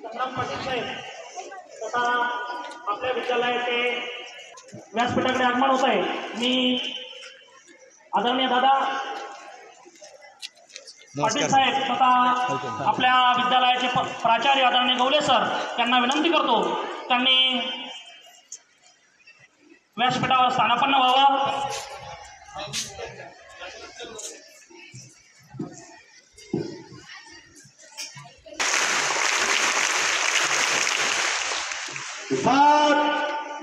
संग्राम पाटील साहेब तथा आपल्या विद्यालयाचे व्यासपीठाकडे आगमन होत आहे। मी आदरणीय दादा पाटील साहेब तथा आपल्या विद्यालयाचे प्राचार्य आदरणीय गवले सर यांना विनंती करतो त्यांनी व्यासपीठावर स्थानापन्न व्हावं।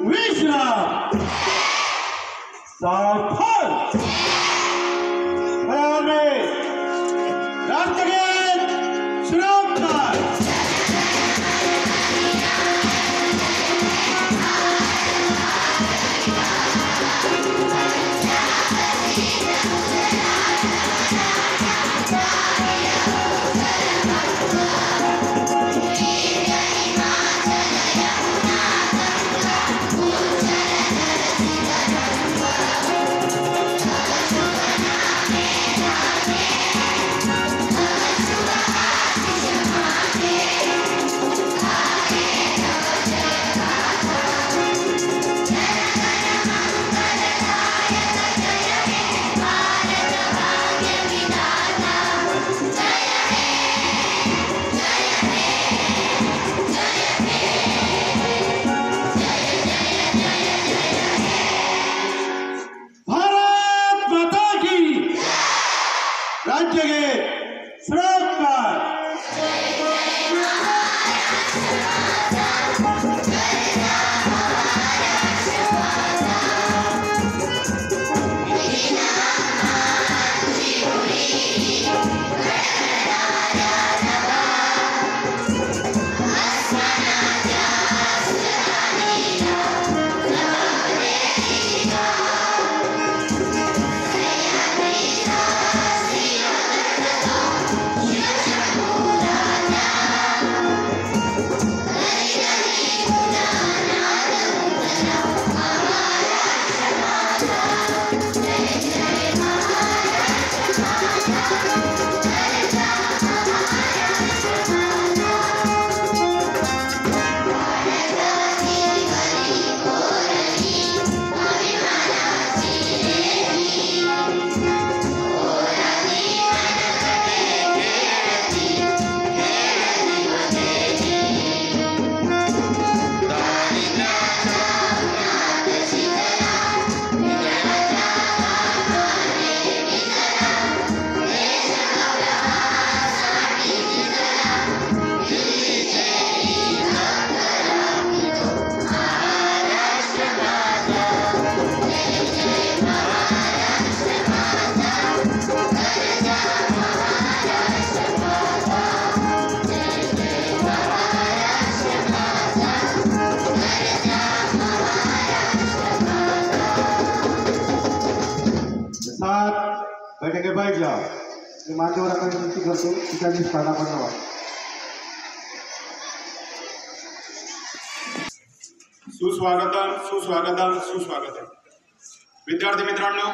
विश्राम सावधान राष्ट्रगीत श्रीरामकार राज्यगीत श्रीरामकार बैठके पाहिजे मी मान्यवरांकडे विनंती करतो की त्यांनी स्थानापन्न व्हावं। सुस्वागतम सुस्वागतम सुस्वागतम। विद्यार्थी मित्रांनो,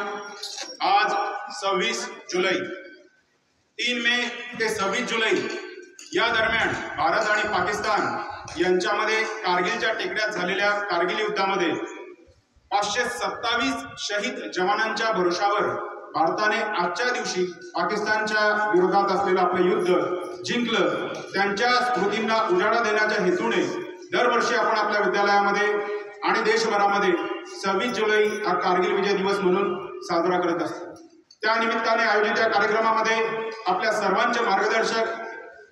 आज 26 जुलै 3 मे ते 26 जुलै या दरम्यान भारत आणि पाकिस्तान यांच्यामध्ये कारगिलच्या टेकड्यात झालेल्या कारगिल युद्धामध्ये 527 शहीद जवानांच्या भरोशावर भारताने आजच्या दिवशी पाकिस्तानच्या विरोधात असलेलं आपलं युद्ध जिंकलं। त्यांच्या स्मृतींना उजाळा देण्याच्या हेतूने दरवर्षी आपण आपल्या विद्यालयामध्ये आणि देशभरामध्ये 26 जुलै हा कारगिल विजय दिवस म्हणून साजरा करत असतो। त्या निमित्ताने आयोजित या कार्यक्रमामध्ये आपल्या सर्वांचे मार्गदर्शक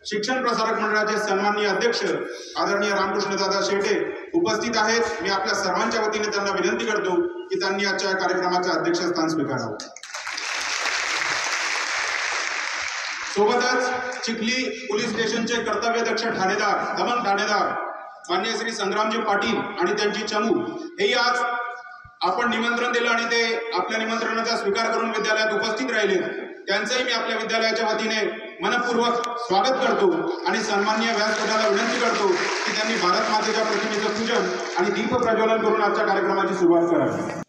शिक्षण प्रसारक मंडळाचे सन्माननीय अध्यक्ष आदरणीय रामकृष्णदादा शेटे उपस्थित आहेत। मी आपल्या सर्वांच्या वतीने त्यांना विनंती करतो की त्यांनी आजच्या कार्यक्रमाचे अध्यक्षस्थान स्वीकारावं। सोबतच चिखली पोलीस स्टेशनचे कर्तव्यदक्ष ठाणेदार दमन ठाणेदार माननीय श्री संग्रामजी पाटील आणि त्यांची चमू हे आज आपण निमंत्रण दिलं आणि ते आपल्या निमंत्रणाचा स्वीकार करून विद्यालयात उपस्थित राहिले। त्यांचंही मी आपल्या विद्यालयाच्या वतीने मनपूर्वक स्वागत करतो आणि सन्माननीय व्यासपीठाला विनंती करतो की त्यांनी भारत मातेच्या प्रतिमेचं पूजन आणि दीप प्रज्वलन करून आजच्या कार्यक्रमाची सुरुवात करावी।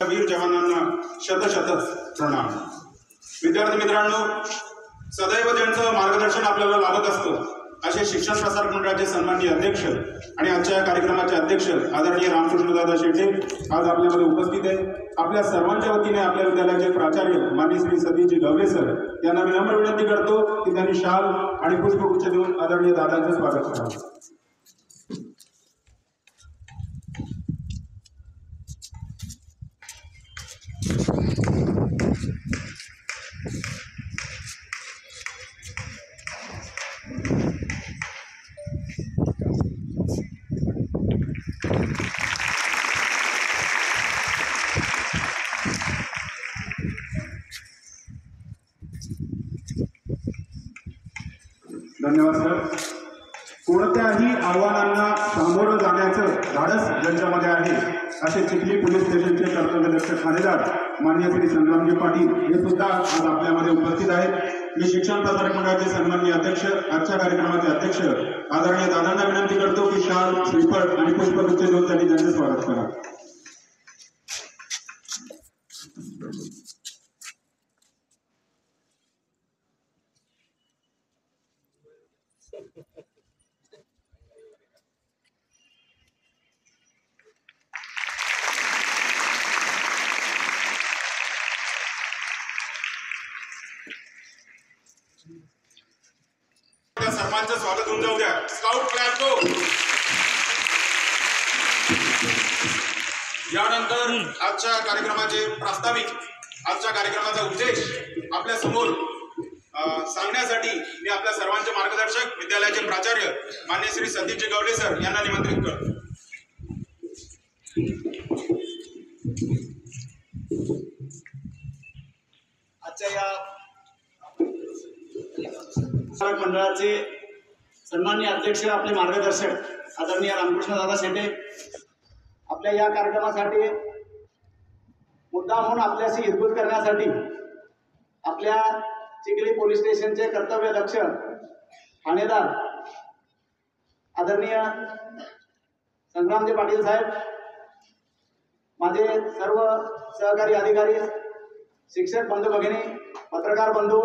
वीर जवानांना शतशत प्रणाम. विद्यार्थी मित्रांनो, सदैव ज्यांचं मार्गदर्शन आपल्याला लाभत असतं असे शिक्षण प्रसारक मंडळाचे सन्माननीय अध्यक्ष आणि आजच्या कार्यक्रमाचे अध्यक्ष आदरणीय रामकृष्णदादा शेटे आज आपल्यामध्ये उपस्थित आहे. आपल्या सर्वांच्या वतीने आपल्या विद्यालयाचे प्राचार्य माननीय श्री सतीशजी गवले सर यांना विनम्र विनंती करतो की त्यांनी शाल आणि पुष्पगुच्छ देऊन आदरणीय दादांचं स्वागत करावं. धन्यवाद सर. कोणत्याही आव्हानांना सामोरं जाण्याचं धाडस ज्यांच्यामध्ये आहे असे चिखली पोलीस स्टेशनचे कर्तव्यदक्ष ठाणेदार माननीय श्री संग्रामजी पाटील हे सुद्धा आज आपल्यामध्ये उपस्थित आहेत. मी शिक्षण प्रसारक मंडळाचे सन्माननीय अध्यक्ष आजच्या कार्यक्रमाचे अध्यक्ष आदरणीय दादांना विनंती करतो की शाल श्रीफळ आणि पुष्पगुच्छ देऊन त्यांनी त्यांचे स्वागत करा. सर्वांचं स्वागत होऊन जाऊ द्या. स्काउट क्लॅप गो. यानंतर आजच्या कार्यक्रमाचे प्रास्ताविक, आजच्या कार्यक्रमाचा उद्देश आपल्या समोर सांगण्यासाठी मी आपल्या सर्वांचे मार्गदर्शक विद्यालयाचे प्राचार्य माननीय श्री सतीशजी गवले सर यांना निमंत्रित करतो. आजच्या या मंडळाचे सन्माननीय अध्यक्ष आपले मार्गदर्शक आदरणीय रामकृष्णदादा शेटे आपल्या या कार्यक्रमासाठी मुद्दा म्हणून आपल्याशी हितगुज करण्यासाठी आपल्या चिखली पोलीस स्टेशनचे कर्तव्यदक्ष ठाणेदार आदरणीय संग्रामजी पाटील साहेब, माझे सर्व सहकारी अधिकारी, शिक्षक बंधू भगिनी, पत्रकार बंधू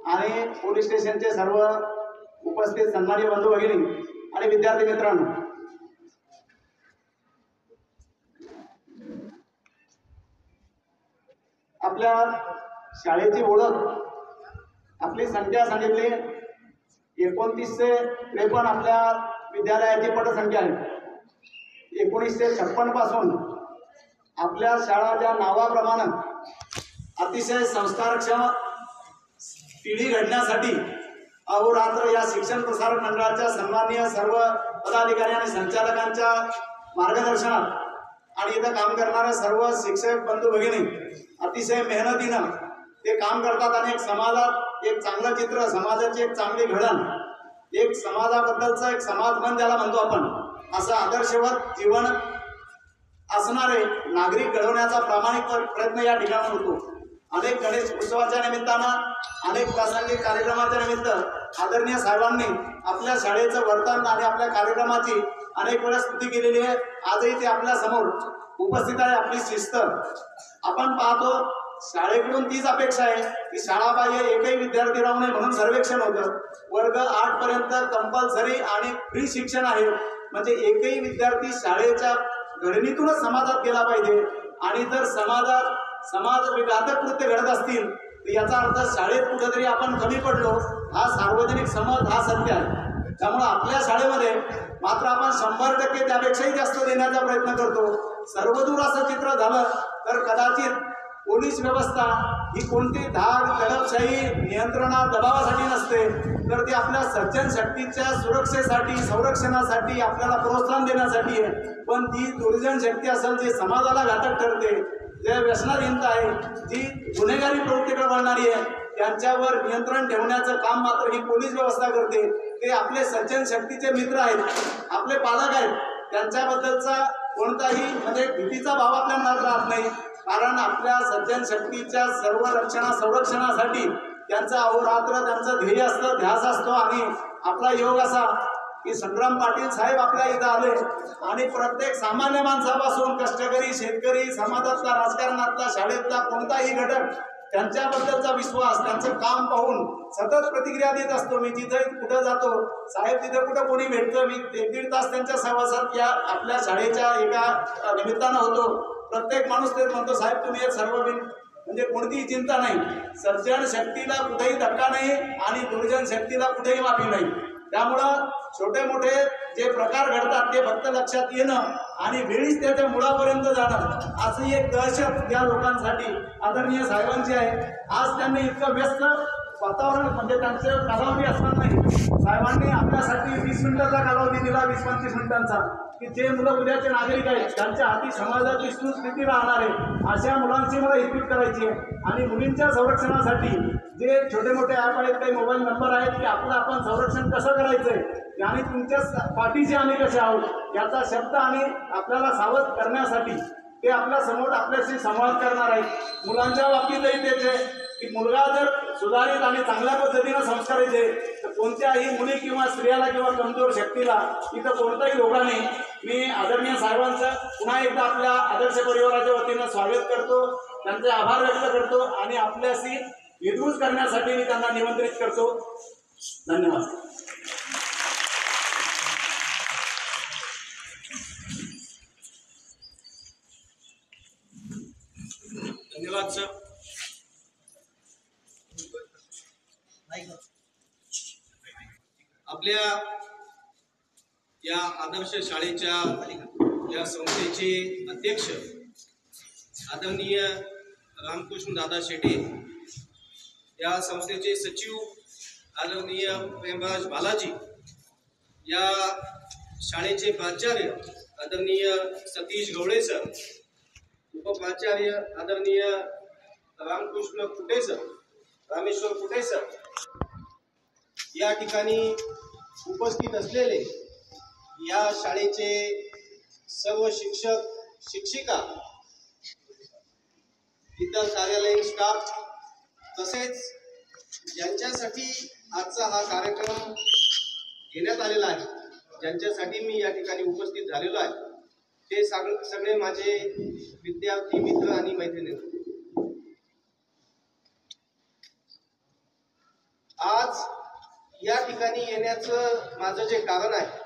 आणि पोलीस स्टेशनचे सर्व उपस्थित सन्माननीय बंधू भगिनी आणि विद्यार्थी मित्रांनो, आपल्या शाळेची ओळख, आपली संख्या सांगितली 2953 आपल्या विद्यालयाची पटसंख्या आहे. 1956 पासून आपल्या शाळाच्या नावाप्रमाणे अतिशय संस्कारक्षम पिढी घडण्यासाठी अहोरात्र या शिक्षण प्रसारक मंडळाच्या सन्माननीय सर्व पदाधिकारी आणि संचालकांच्या मार्गदर्शनात आणि इथं काम करणाऱ्या सर्व शिक्षक बंधू भगिनी अतिशय मेहनतीनं ते काम करतात आणि एक समाजात एक चांगलं चित्र, समाजाची एक चांगली घडण, एक समाजाबद्दलचं एक समाजमन ज्याला म्हणतो आपण, असं आदर्शवत जीवन असणारे नागरिक घडवण्याचा प्रामाणिक प्रयत्न या ठिकाणी होतो. अनेक गणेश उत्सवाच्या निमित्तानं, अनेक प्रासंगिक कार्यक्रमाच्या निमित्त आदरणीय साहेबांनी आपल्या शाळेचं वर्तन आणि आपल्या कार्यक्रमाची अनेक वेळा स्तुती केलेली आहे. आजही ते आपल्या समोर उपस्थित आहे. आपली शिस्त आपण पाहतो, शाळेकडून तीच अपेक्षा आहे की शाळा पाहिजे एकही विद्यार्थी राहू नये म्हणून सर्वेक्षण होतं. वर्ग 8 पर्यंत कंपल्सरी आणि फ्री शिक्षण आहे, म्हणजे एकही विद्यार्थी शाळेच्या घडणीतूनच समाजात गेला पाहिजे. आणि जर समाजात समाज विघातक कृत्य घडत असतील तर याचा अर्थ शाळेत कुठेतरी आपण कमी पडलो, हा सार्वजनिक समज हा सत्य आहे. त्यामुळे आपल्या शाळेमध्ये मात्र आपण 100% त्यापेक्षाही जास्त देण्याचा प्रयत्न करतो. सर्वदूर असं चित्र झालं तर कदाचित पोलीस व्यवस्था ही कोणती धाड दडपशाही नियंत्रणा दबावासाठी नसते, तर ती आपल्या सर्जन शक्तीच्या सुरक्षेसाठी, संरक्षणासाठी, आपल्याला प्रोत्साहन देण्यासाठी आहे. पण ती दुर्जन शक्ती असेल जी समाजाला घातक ठरते, जे व्यसनाधीन आहे, जी गुन्हेगारी प्रवृत्तीकडे वळणारी आहे, त्यांच्यावर नियंत्रण ठेवण्याचं काम मात्र ही पोलीस व्यवस्था करते. ते आपले सर्जन शक्तीचे मित्र आहेत, आपले पालक आहेत. त्यांच्याबद्दलचा कोणताही म्हणजे भीतीचा भाव आपल्या मनात राहत नाही, कारण आपल्या सर्जन शक्तीच्या सर्व संरक्षणासाठी त्यांचा अहोरात्र त्यांचं ध्येय असतं, ध्यास असतो. आणि आपला योग असा की संग्राम पाटील साहेब आपल्या इथं आले आणि प्रत्येक सामान्य माणसापासून कष्टकरी, शेतकरी, समाजातला, राजकारणातला, शाळेतला कोणताही घटक त्यांच्याबद्दलचा विश्वास, त्यांचं काम पाहून सतत प्रतिक्रिया देत असतो. मी जिथे कुठं जातो, साहेब तिथे कुठं कोणी भेटतं, मी 1-1.5 तास त्यांच्या सहवासात या आपल्या शाळेच्या एका निमित्तानं होतो. प्रत्येक माणूस तेच म्हणतो, साहेब तुम्ही एक सर्वबिन, म्हणजे कोणतीही चिंता नाही, सर्जन शक्तीला कुठेही धक्का नाही आणि दुर्जन शक्तीला कुठेही माफी नाही. त्यामुळं छोटे मोठे जे प्रकार घडतात ते फक्त लक्षात येणं आणि वेळीच त्याच्या मुळापर्यंत जाणं, असं एक दहशत या लोकांसाठी आदरणीय साहेबांची आहे. आज त्यांनी इतकं व्यस्त वातावरण, म्हणजे त्यांचं कालावधी असतानाही साहेबांनी आपल्यासाठी 20 मिनिटाचा कालावधी दिला, 20-25 मिनिटांचा, की जे मुलं उद्याचे नागरिक आहेत त्यांच्या हाती समाजाची सुस्थिती राहणार आहे अशा मुलांची मला हितगुज करायची आहे. आणि मुलींच्या संरक्षणासाठी जे छोटे मोठे ॲप आहेत, काही मोबाईल नंबर आहेत, की आपलं आपण संरक्षण कसं करायचंय आणि तुमच्या पाठीशी आम्ही कसे आहोत याचा शब्द आणि आपल्याला सावध करण्यासाठी ते आपल्या समोर आपल्याशी संवाद करणार आहेत. मुलांच्या बाबतीतही तेच आहे की मुलगा जर सुधारित आणि चांगल्या पद्धतीनं संस्कारित आहे तर कोणत्याही मुली किंवा स्त्रियाला किंवा कमजोर शक्तीला इथं कोणताही धोका नाही. मी आदरणीय साहेबांचं पुन्हा एकदा आपल्या आदर्श परिवाराच्या वतीनं स्वागत करतो, त्यांचे आभार व्यक्त करतो आणि आपल्याशी हितगुज करण्यासाठी मी त्यांना निमंत्रित करतो. धन्यवाद. धन्यवाद सर. आपल्या या आदर्श शाळेच्या या संस्थेचे अध्यक्ष आदरणीय रामकृष्ण दादा शेटे, या संस्थेचे सचिव आदरणीय प्रेमराज बालाजी, या शाळेचे प्राचार्य आदरणीय सतीश गवळे सर, उपप्राचार्य आदरणीय रामकृष्ण कुटे सर, रामेश्वर कुटे सर, या ठिकाणी उपस्थित असलेले या शाळेचे सर्व शिक्षक, शिक्षिका, इतर कार्यालयीन स्टाफ, तसेच ज्यांच्यासाठी आजचा हा कार्यक्रम घेण्यात आलेला आहे, ज्यांच्यासाठी मी या ठिकाणी उपस्थित झालेलो आहे, ते सगळे माझे विद्यार्थी मित्र आणि मैत्रिणी. आज या ठिकाणी येण्याचं माझं जे कारण आहे,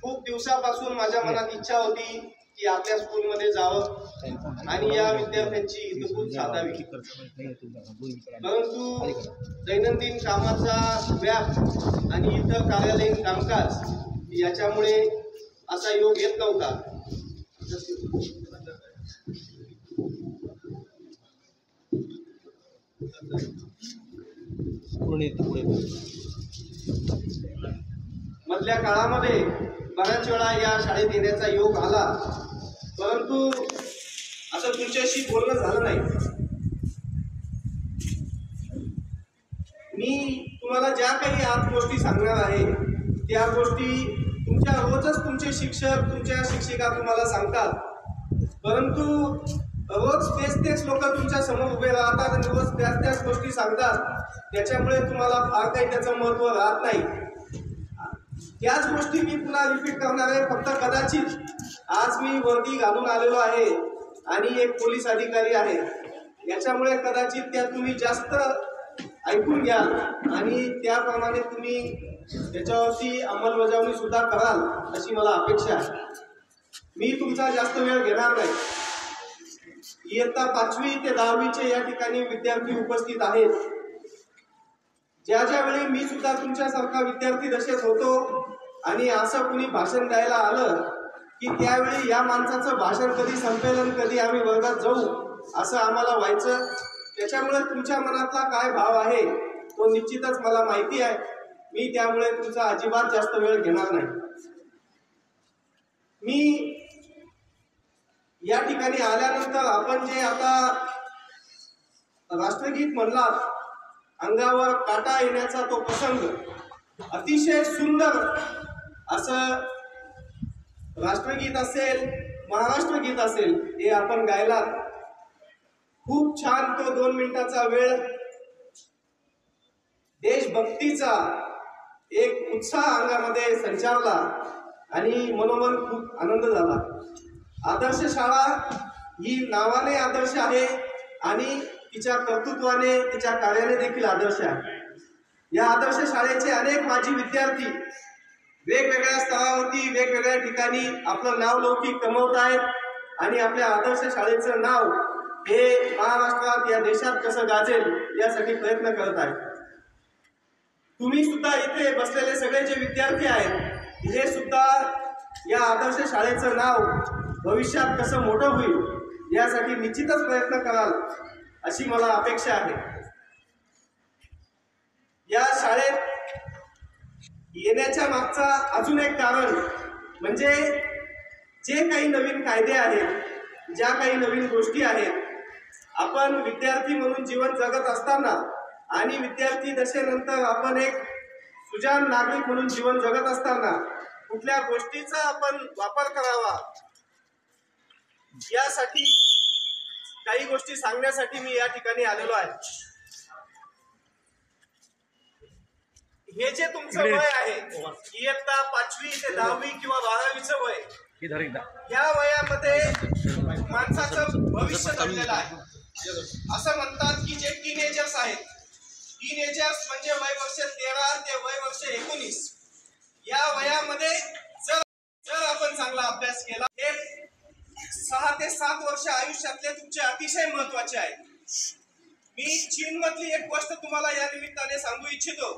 खूप दिवसापासून माझ्या मनात इच्छा होती की आपल्या स्कूलमध्ये जावं आणि या विद्यार्थ्यांची हितगुज साधावी, परंतु दैनंदिन कामाचा व्याप आणि इतर कार्यालयीन कामकाज याच्यामुळे असा योग येत नव्हता. मधल्या काळामध्ये बऱ्याच वेळा या शाळेत येण्याचा योग आला, परंतु असं तुमच्याशी बोलणं झालं नाही. मी तुम्हाला ज्या काही आज गोष्टी सांगणार आहे त्या गोष्टी तुमच्या रोजच तुमचे शिक्षक, तुमच्या शिक्षिका तुम्हाला सांगतात, परंतु रोज तेच लोक तुमच्या समोर उभे राहतात आणि रोज त्याच गोष्टी सांगतात, त्याच्यामुळे तुम्हाला फार काही त्याचं महत्त्व राहत नाही. त्याच गोष्टी मी पुन्हा रिपीट करणार आहे. फक्त कदाचित आज मी वर्दी घालून आलेलो आहे आणि एक पोलीस अधिकारी आहे, याच्यामुळे कदाचित त्या तुम्ही जास्त ऐकून घ्याल आणि त्याप्रमाणे तुम्ही त्याच्यावरती अंमलबजावणी सुद्धा कराल अशी मला अपेक्षा आहे. मी तुमचा जास्त वेळ घेणार नाही. इयत्ता 5वी ते 10वीचे या ठिकाणी विद्यार्थी उपस्थित आहेत. ज्या वेळी मी सुद्धा तुमच्यासारखा विद्यार्थी दशेत होतो आणि असं कुणी भाषण द्यायला आलं की त्यावेळी या माणसाचं भाषण कधी संपेल, कधी आम्ही वर्गात जाऊ असं आम्हाला व्हायचं. त्याच्यामुळे तुमच्या मनातला काय भाव आहे तो निश्चितच मला माहिती आहे. मी त्यामुळे तुमचा अजिबात जास्त वेळ घेणार नाही. मी या ठिकाणी आल्यानंतर आपण जे आता राष्ट्रगीत म्हणलात, अंगावर काटा येण्याचा तो प्रसंग, अतिशय सुंदर असं राष्ट्रगीत असेल, महाराष्ट्र गीत असेल, हे आपण गायलात. खूप छान तो 2 मिनिटाचा वेळ देशभक्तीचा एक उत्साह अंगामध्ये संचारला आणि मनोमन खूप आनंद झाला. आदर्श शाळा ही नावाने आदर्श आहे आणि तिच्या कर्तृत्वाने, तिच्या कार्याने देखील आदर्श आहे. या आदर्श शाळेचे अनेक माजी विद्यार्थी वेगवेगळ्या स्तरावरती वेगवेगळ्या ठिकाणी आपलं नाव लौकिक कमवत आहेत आणि आपल्या आदर्श शाळेचं नाव हे महाराष्ट्रात, या देशात कसं गाजेल यासाठी प्रयत्न करत आहेत. तुम्ही सुद्धा इथे बसलेले सगळे जे विद्यार्थी आहेत हे सुद्धा या आदर्श शाळेचं नाव भविष्यात कसं मोठं होईल यासाठी निश्चितच प्रयत्न कराल अशी मला अपेक्षा आहे. या शाळेत येण्याच्या मागचा अजून एक कारण म्हणजे जे काही नवीन कायदे आहेत, ज्या काही नवीन गोष्टी आहेत, आपण विद्यार्थी म्हणून जीवन जगत असताना आणि विद्यार्थी दशेनंतर आपण एक सुजाण नागरिक म्हणून जीवन जगत असताना कुठल्या गोष्टीचा आपण वापर करावा यासाठी काही गोष्टी सांगण्यासाठी मी या ठिकाणी आलेलो आहे. हे जे तुमचं वय आहे, इयत्ता 5वी ते 10वी किंवा 12वीचं वय, या वयामध्ये माणसाचं भविष्य दडलेलं आहे. असं म्हणतात की जे टीनेजर्स आहेत, टीनेजर्स म्हणजे वय वर्ष 13 ते वय वर्ष 19, या वयामध्ये जर आपण चांगला अभ्यास केला, हे 6 ते 7 वर्ष आयुष्यातले तुमचे अतिशय महत्वाचे आहेत. मी चीनमधली एक गोष्ट तुम्हाला या निमित्ताने सांगू इच्छितो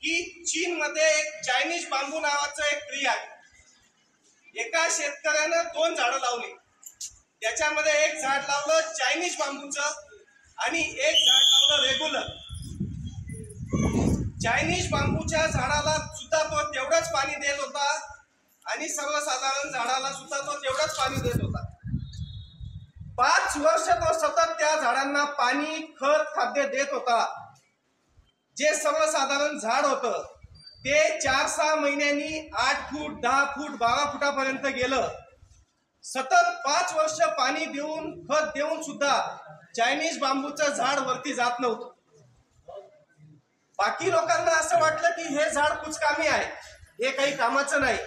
की चीनमध्ये एक चायनीज बांबू नावाचं एक ट्री आहे. एका शेतकऱ्यानं 2 झाडं लावली. त्याच्यामध्ये एक झाड लावलं चायनीज बांबूचं आणि एक झाड लावलं रेग्युलर. चायनीज बांबूच्या झाडाला सुद्धा तो तेवढंच पाणी देत होता आणि सर्वसाधारण झाडाला सुद्धा तो तेवढंच पाणी देत होता. 5 वर्ष तो सतत त्या झाडांना पाणी, खत, खाद्य देत होता. जे सर्वसाधारण झाड होतं ते 4-6 महिन्यांनी 8 फूट, 10 फूट, 12 फुटापर्यंत गेलं. सतत 5 वर्ष पाणी देऊन, खत देऊन सुद्धा चायनीज बांबूचं झाड वरती जात नव्हतं. बाकी लोकांना असं वाटलं की हे झाड कुचकामी आहे, हे काही कामाचं नाही.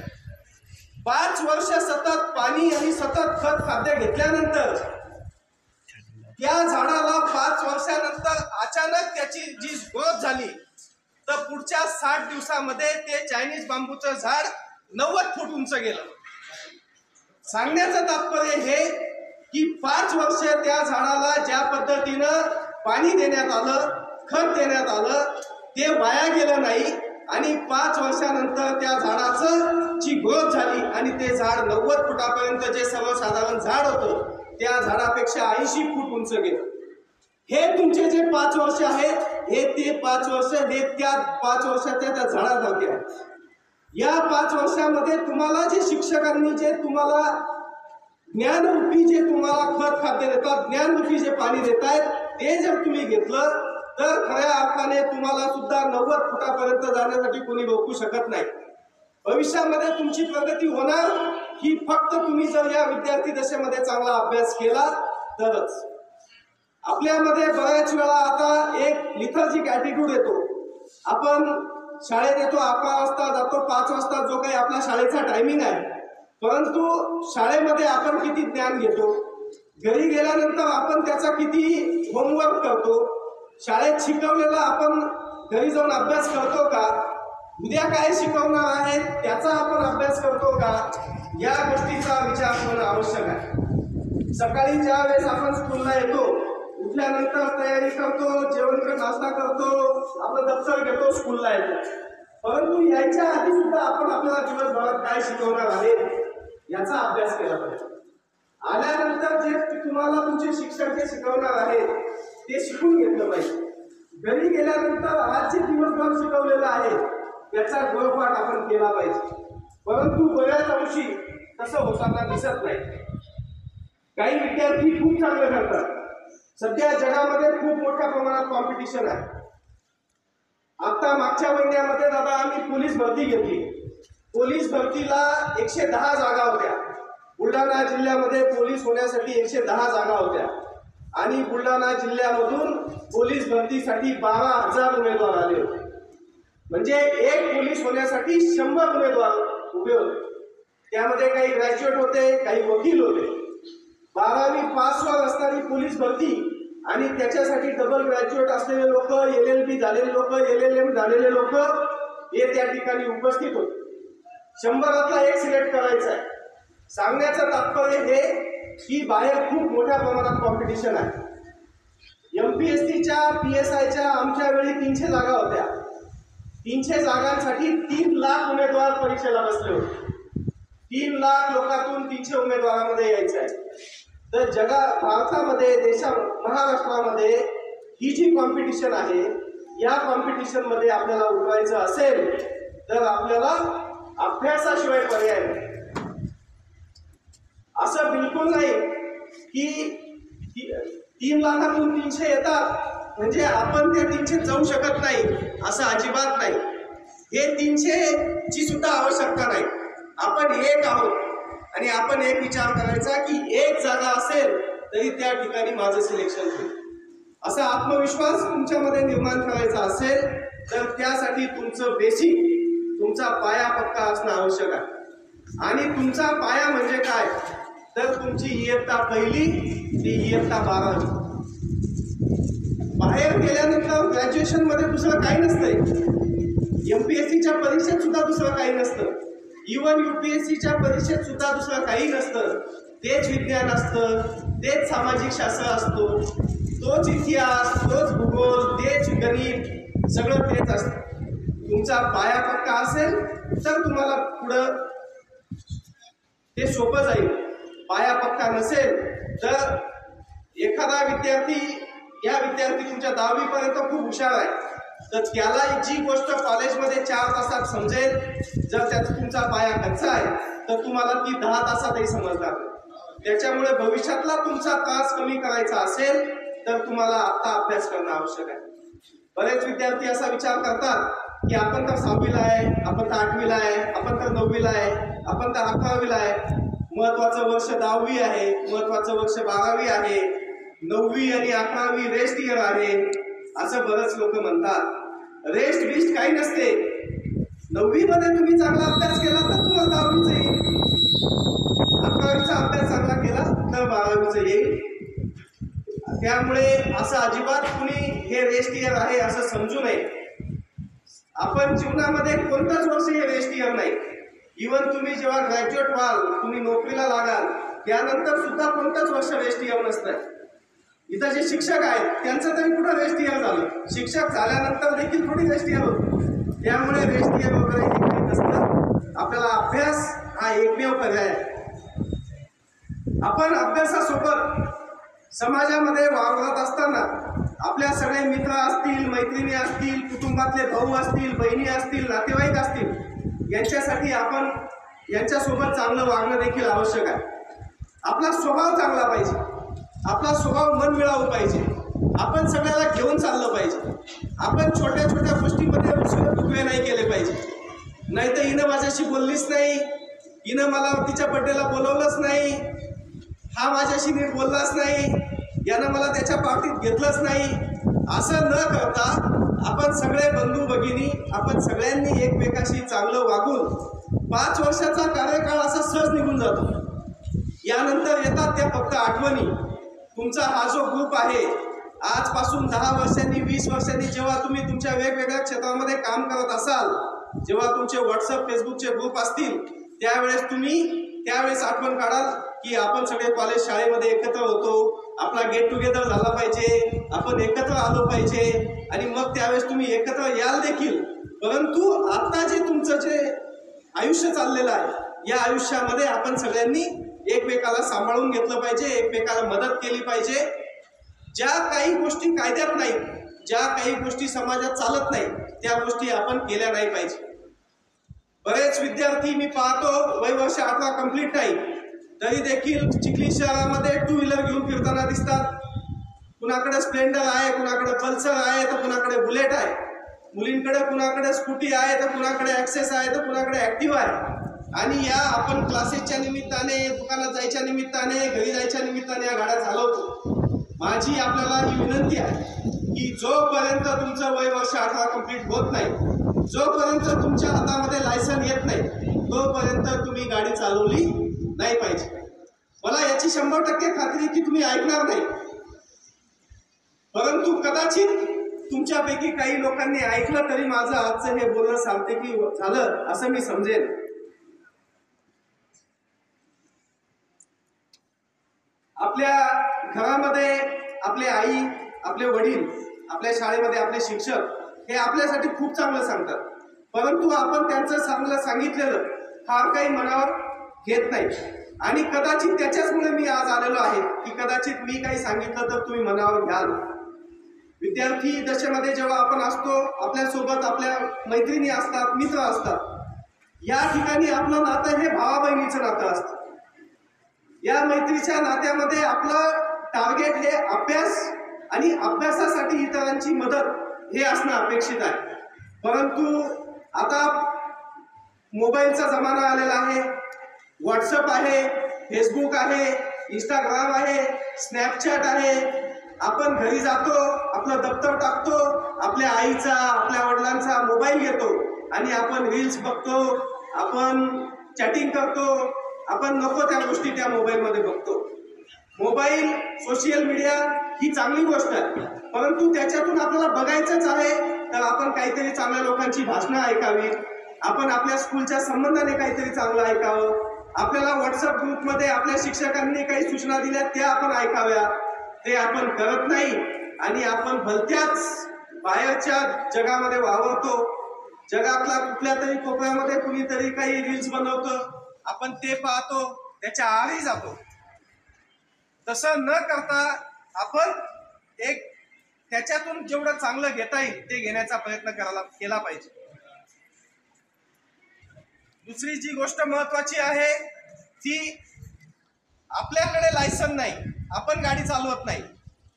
5 वर्ष सतत पाणी आणि सतत खत खाद्य घेतल्यानंतर त्या झाडाला 5 वर्षानंतर अचानक त्याची जी ग्रोथ झाली तर पुढच्या 60 दिवसामध्ये ते चायनीज बांबूचं झाड 90 फूट उंच गेलं. सांगण्याचं तात्पर्य हे की 5 वर्ष त्या झाडाला ज्या पद्धतीनं पाणी देण्यात आलं, खत देण्यात आलं, ते वाया गेलं नाही आणि 5 वर्षानंतर त्या झाडाचं जी ग्रोथ झाली आणि ते झाड 90 फुटापर्यंत जे सर्वसाधारण झाड होतं त्या झाडापेक्षा 80 फूट उंच गेलं. हे तुमचे जे 5 वर्ष आहेत, हे ते 5 वर्ष हे त्या 5 वर्षाच्या त्या झाडासारखे आहेत. या 5 वर्षामध्ये तुम्हाला जे शिक्षकांनी जे तुम्हाला ज्ञानरूपी जे तुम्हाला खत खाद्य देतात, ज्ञानरूपी जे पाणी देत आहेत, ते जर तुम्ही घेतलं तर खऱ्या अर्थाने तुम्हाला सुद्धा 90 फुटापर्यंत जाण्यासाठी कोणी रोखू शकत नाही. भविष्यामध्ये तुमची प्रगती होणार ही फक्त तुम्ही जर या विद्यार्थी दशेमध्ये चांगला अभ्यास केला तरच. आपल्यामध्ये बऱ्याच वेळा आता एक लिथर्जिक ॲटिट्यूड येतो. आपण शाळेत येतो, 11 वाजता जातो, 5 वाजता जो काही आपल्या शाळेचा टायमिंग आहे, परंतु शाळेमध्ये आपण किती ज्ञान घेतो, घरी गेल्यानंतर आपण त्याचा किती होमवर्क करतो, शाळेत शिकवलेला आपण घरी जाऊन अभ्यास करतो का, उद्या काय शिकवणार आहे त्याचा आपण अभ्यास करतो का, या गोष्टीचा विचार करणं आवश्यक आहे. सकाळी ज्या वेळेस आपण स्कूलला येतो, उठल्यानंतर तयारी करतो, जेवण कर, नाश्ता करतो, आपलं दप्तर घेतो, स्कूलला येतो, परंतु यायच्या आधी सुद्धा आपण आपल्याला दिवसभरात काय शिकवणार आहे याचा अभ्यास केला पाहिजे. आल्यानंतर जे तुम्हाला तुमचे शिक्षक जे शिकवणार आहेत ते शिकून घेतलं पाहिजे. घरी गेल्यानंतर आज जे दिवसभर शिकवलेलं आहे त्याचा गृहपाठ आपण केला पाहिजे. परंतु बऱ्याच अंशी तसं होताना दिसत नाही. काही विद्यार्थी खूप चांगलं करतात. सध्या जगामध्ये खूप मोठ्या प्रमाणात कॉम्पिटिशन आहे. आता मागच्या महिन्यामध्ये दादा आम्ही पोलीस भरती घेतली. पोलीस भरतीला 110 जागा होत्या. बुलढाणा जिल्ह्यामध्ये पोलीस होण्यासाठी 110 जागा होत्या आणि बुलढाणा जिल्ह्यामधून पोलीस भरतीसाठी 12,000 उमेदवार आले होते. म्हणजे एक पोलीस होण्यासाठी 100 उमेदवार उभे होते. त्यामध्ये काही ग्रॅज्युएट होते, काही वकील होते. 12वी पासवर असणारी पोलीस भरती आणि त्याच्यासाठी डबल ग्रॅज्युएट असलेले लोक, LLB झालेले लोक, LLM झालेले लोक हे त्या ठिकाणी उपस्थित होते. 100तला एक सिलेक्ट करायचा आहे. सांगण्याचं तात्पर्य हे की बाहेर खूप मोठ्या प्रमाणात कॉम्पिटिशन आहे. MPSCच्या PSIच्या आमच्या वेळी 300 जागा होत्या. 300 जागांसाठी 3 लाख उमेदवार परीक्षेला बसले होते. 3 लाख लोकांतून 300 उमेदवारांमध्ये यायचं आहे. तर भारतामध्ये महाराष्ट्रामध्ये ही जी कॉम्पिटिशन आहे, या कॉम्पिटिशन मध्ये आपल्याला उतरायचं असेल तर आपल्याला अभ्यासाशिवाय पर्याय नाही. असं बिलकुल नाही की 3 लाखातून 300 येतात म्हणजे आपण त्या 300 जाऊ शकत नाही, असं अजिबात नाही. हे 300 ची सुद्धा आवश्यकता नाही. आपण एक आहोत आणि आपण एक विचार करायचा की एक जागा असेल तरी त्या ठिकाणी माझं सिलेक्शन होईल. असा आत्मविश्वास तुमच्यामध्ये निर्माण करायचा असेल तर त्यासाठी तुमचं बेसिक, तुमचा पाया पक्का असणं आवश्यक आहे. आणि तुमचा पाया म्हणजे काय तर तुमची इयत्ता 1ली ते इयत्ता 12वी. बाहेर गेल्यानंतर ग्रॅज्युएशन मध्ये दुसरं काही नसतंय. MPSCच्या परीक्षेत सुद्धा दुसरं काही नसतं. इव्हन UPSCच्या परीक्षेत सुद्धा दुसरं काही नसतं. तेच विज्ञान असतं, तेच सामाजिक शास्त्र असतो, तोच इतिहास, तोच भूगोल, तेच गणित, सगळं तेच असतं. तुमचा पाया पक्का असेल तर तुम्हाला पुढं ते सोपं जाईल. पाया पक्का नसेल तर एखादा विद्यार्थी तुमच्या 10वी पर्यंत खूप हुशार आहे, तर त्याला जी गोष्ट कॉलेजमध्ये 4 तासात समजेल, जर त्याचा तुमचा पाया कच्चा आहे तर तुम्हाला ती 10 तासातही समजणार. त्याच्यामुळे भविष्यातला तुमचा त्रास कमी करायचा असेल तर तुम्हाला आता अभ्यास करणं आवश्यक आहे. बरेच विद्यार्थी असा विचार करतात की आपण तर 6वीला आहे, आपण तर 8वीला आहे, आपण तर 9वीला आहे, आपण तर 11वीला आहे. महत्वाचं वर्ष 10वी आहे, महत्वाचं वर्ष 12वी आहे, 9वी आणि 11वी रेस्ट इयर आहे, असं बरेच लोक म्हणतात. रेस्ट बिस्ट काही नसते. 9वी मध्ये तुम्ही चांगला अभ्यास केला तर तुम्हाला 10वीचं येईल, 11वीचा अभ्यास चांगला केला तर 12वीचं येईल. त्यामुळे असं अजिबात कुणी हे रेस्ट इयर आहे असं समजू नये. आपण जीवनामध्ये कोणतंच वर्ष हे रेस्ट इयर नाही. इव्हन तुम्ही जेव्हा ग्रॅज्युएट व्हाल, तुम्ही नोकरीला लागाल, त्यानंतर सुद्धा कोणतंच वर्ष रेस्ट इयर नसतं. इथं जे शिक्षक आहेत त्यांचं तरी कुठं रेस्ट इयर झालं. शिक्षक झाल्यानंतर देखील थोडी रेस्ट इयर होतं. त्यामुळे रेस्ट इयर वगैरे हे काही नसतं. आपल्याला अभ्यास हा एकमेव पर्याय आहे. आपण अभ्यासासोबत समाजामध्ये वावरत असताना आपल्या सगळे मित्र असतील, मैत्रिणी असतील, कुटुंबातले भाऊ असतील, बहिणी असतील, नातेवाईक असतील, यांच्यासाठी आपण यांच्यासोबत चांगलं वागणं देखील आवश्यक आहे. आपला स्वभाव चांगला पाहिजे, आपला स्वभाव मनमिळावू पाहिजे, आपण सगळ्याला घेऊन चाललं पाहिजे. आपण छोट्या छोट्या गोष्टीमध्ये रुसवे नाही केले पाहिजे. नाही तर हिनं माझ्याशी बोललीच नाही, हिनं मला तिच्या बड्डेला बोलवलंच नाही, हा माझ्याशी नीट बोललाच नाही, यानं मला त्याच्या पार्टीत घेतलंच नाही, असं न करता आपण सगळे बंधू भगिनी, आपण सगळ्यांनी एकमेकाशी चांगलं वागून 5 वर्षाचा कार्यकाळ असा सहज निघून जातो. यानंतर येतात त्या फक्त आठवणी. तुमचा हा जो ग्रुप आहे, आजपासून 10 वर्षांनी, 20 वर्षांनी जेव्हा तुम्ही तुमच्या वेगवेगळ्या क्षेत्रामध्ये काम करत असाल, जेव्हा तुमचे व्हॉट्सअप, फेसबुकचे ग्रुप असतील, त्यावेळेस आठवण काढाल की आपण सगळे कॉलेज शाळेमध्ये एकत्र होतो, आपला गेट टुगेदर झाला पाहिजे, आपण एकत्र आलो पाहिजे आणि मग त्यावेळेस तुम्ही एकत्र याल देखील. परंतु आता जे तुमचं जे आयुष्य चाललेलं आहे, या आयुष्यामध्ये आपण सगळ्यांनी एकमेकाला सांभाळून घेतलं पाहिजे, एकमेकाला मदत केली पाहिजे. ज्या काही गोष्टी कायद्यात नाहीत, ज्या काही गोष्टी समाजात चालत नाही, त्या गोष्टी आपण केल्या नाही पाहिजे. बरेच विद्यार्थी मी पाहतो वय वर्ष 18 कंप्लीट नाही तरी देखील चिखली शहरामध्ये 2 व्हीलर घेऊन फिरताना दिसतात. कुणाकडे स्प्लेंडर आहे, कुणाकडे पल्सर आहे, तर कुणाकडे बुलेट आहे. मुलींकडे कुणाकडे स्कूटी आहे, तर कुणाकडे ॲक्सेस आहे, तर कुणाकडे ॲक्टिव्हा आहे. आणि या आपण क्लासेसच्या निमित्ताने, दुकानात जायच्या निमित्ताने, घरी जायच्या निमित्ताने या गाड्या चालवतो. माझी आपल्याला ही विनंती आहे की जोपर्यंत तुमचं वय वर्ष 18 कंप्लीट होत नाही जोपर्यंत तुमच्या हातामध्ये लायसन येत नाही तोपर्यंत तुम्ही गाडी चालवली नाही पाहिजे. मला याची 100% खात्री की तुम्ही ऐकणार नाही, परंतु कदाचित तुमच्यापैकी काही लोकांनी ऐकलं तरी माझं आजचं हे बोलणं सार्थकी झालं असं मी समजेन. आपल्या घरामध्ये आपले आई, आपले वडील, आपल्या शाळेमध्ये आपले शिक्षक हे आपल्यासाठी खूप चांगलं सांगतात, परंतु आपण त्यांचं चांगलं सांगितलेलं फार काही मनावर घेत नाही. आणि कदाचित त्याच्याचमुळे मी आज आलेलो आहे की कदाचित मी काही सांगितलं तर तुम्ही मनावर घ्याल. विद्यार्थी दशेमध्ये जेव्हा आपण असतो, आपल्यासोबत आपल्या मैत्रिणी असतात, मित्र असतात, या ठिकाणी आपलं नातं हे भावा बहिणीचं नातं असतं. या मैत्रीच्या नात्यामध्ये आपलं टार्गेट हे अभ्यास आणि अभ्यासासाठी इतरांची मदत हे असणं अपेक्षित आहे. परंतु आता मोबाईलचा जमाना आलेला आहे, व्हॉट्सअप आहे, फेसबुक आहे, इंस्टाग्राम आहे, स्नॅपचॅट आहे. आपण घरी जातो, आपलं दप्तर टाकतो, आपल्या आईचा, आपल्या वडिलांचा मोबाईल घेतो आणि आपण रील्स बघतो, आपण चॅटिंग करतो, आपण नको त्या गोष्टी त्या मोबाईलमध्ये बघतो. मोबाईल, सोशल मीडिया ही चांगली गोष्ट आहे, परंतु त्याच्यातून आपल्याला बघायचंच आहे तर आपण काहीतरी चांगल्या लोकांची भाषणं ऐकावी, आपण आपल्या स्कूलच्या संबंधाने काहीतरी चांगलं ऐकावं, आपल्याला व्हॉट्सअप ग्रुपमध्ये आपल्या शिक्षकांनी काही सूचना दिल्या त्या आपण ऐकाव्या. ते आपण करत नाही आणि आपण भलत्याच बाहेरच्या जगामध्ये वावरतो. जगातला कुठल्या तरी कोपऱ्यामध्ये कुणीतरी काही रील्स बनवतं, आपण ते पाहतो, त्याच्या आहारी जातो. तसं न करता आपण त्याच्यातून जेवढं चांगलं घेता येईल ते घेण्याचा प्रयत्न केला पाहिजे. दुसरी जी गोष्ट महत्वाची आहे ती आपल्याकडे लायसन नाही, आपण गाडी चालवत नाही,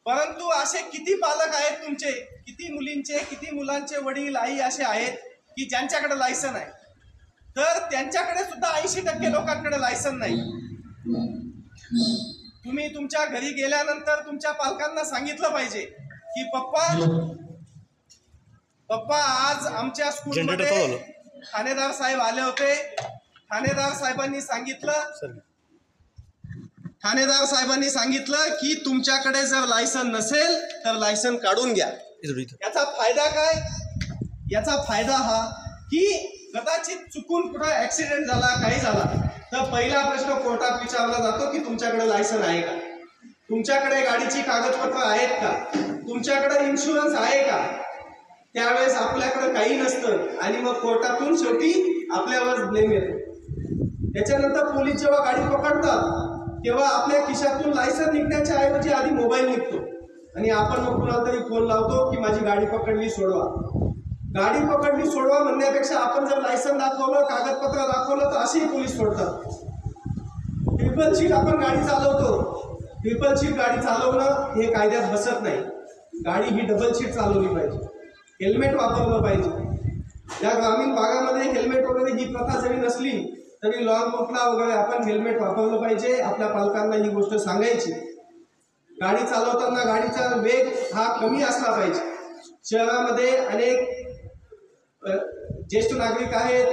परंतु असे किती पालक आहेत तुमचे, किती मुलींचे, किती मुलांचे वडील आई असे आहेत की ज्यांच्याकडे लायसन आहे, तर त्यांच्याकडे सुद्धा 80% लोकांकडे लायसन नाही. तुम्ही तुमच्या घरी गेल्यानंतर तुमच्या पालकांना सांगितलं पाहिजे की पप्पा आज आमच्या स्कूलमध्ये ठाणेदार साहेब आले होते, ठाणेदार साहेबांनी सांगितलं की तुमच्याकडे जर लायसन नसेल तर लायसन काढून घ्या. याचा फायदा काय? याचा फायदा हा की कदाचित चुकून कुठं ऍक्सिडेंट झाला, काही झाला तर पहिला प्रश्न कोर्टात विचारला जातो की तुमच्याकडे लायसन आहे का, तुमच्याकडे गाडीची कागदपत्र आहेत का, तुमच्याकडे इन्शुरन्स आहे का. त्यावेळेस आपल्याकडे काही नसतं आणि मग कोर्टातून शेवटी आपल्यावर ब्लेम येतो. त्याच्यानंतर पोलीस जेव्हा गाडी पकडतात तेव्हा आपल्या खिशातून लायसन निघण्याच्या ऐवजी आधी मोबाईल निघतो आणि आपण मग कुणाला तरी फोन लावतो की माझी गाडी पकडली सोडवा. गाडी पकडली सोडवा म्हणण्यापेक्षा आपण जर लायसन दाखवलं, कागदपत्र दाखवलं तर असेही पोलीस सोडतात. ट्रिपल सीट आपण गाडी चालवतो, ट्रिपल सीट गाडी चालवणं हे कायद्यात बसत नाही. गाडी ही डबल सीट चालवली पाहिजे, हेल्मेट वापरलं पाहिजे. या ग्रामीण भागामध्ये हेल्मेट वगैरे ही प्रथा जरी नसली तरी लॉंग रूटला वगैरे आपण हेल्मेट वापरलं पाहिजे. आपल्या पालकांना ही गोष्ट सांगायची. गाडी चालवताना गाडीचा वेग हा कमी असला पाहिजे. शहरामध्ये अनेक ज्येष्ठ नागरिक आहेत,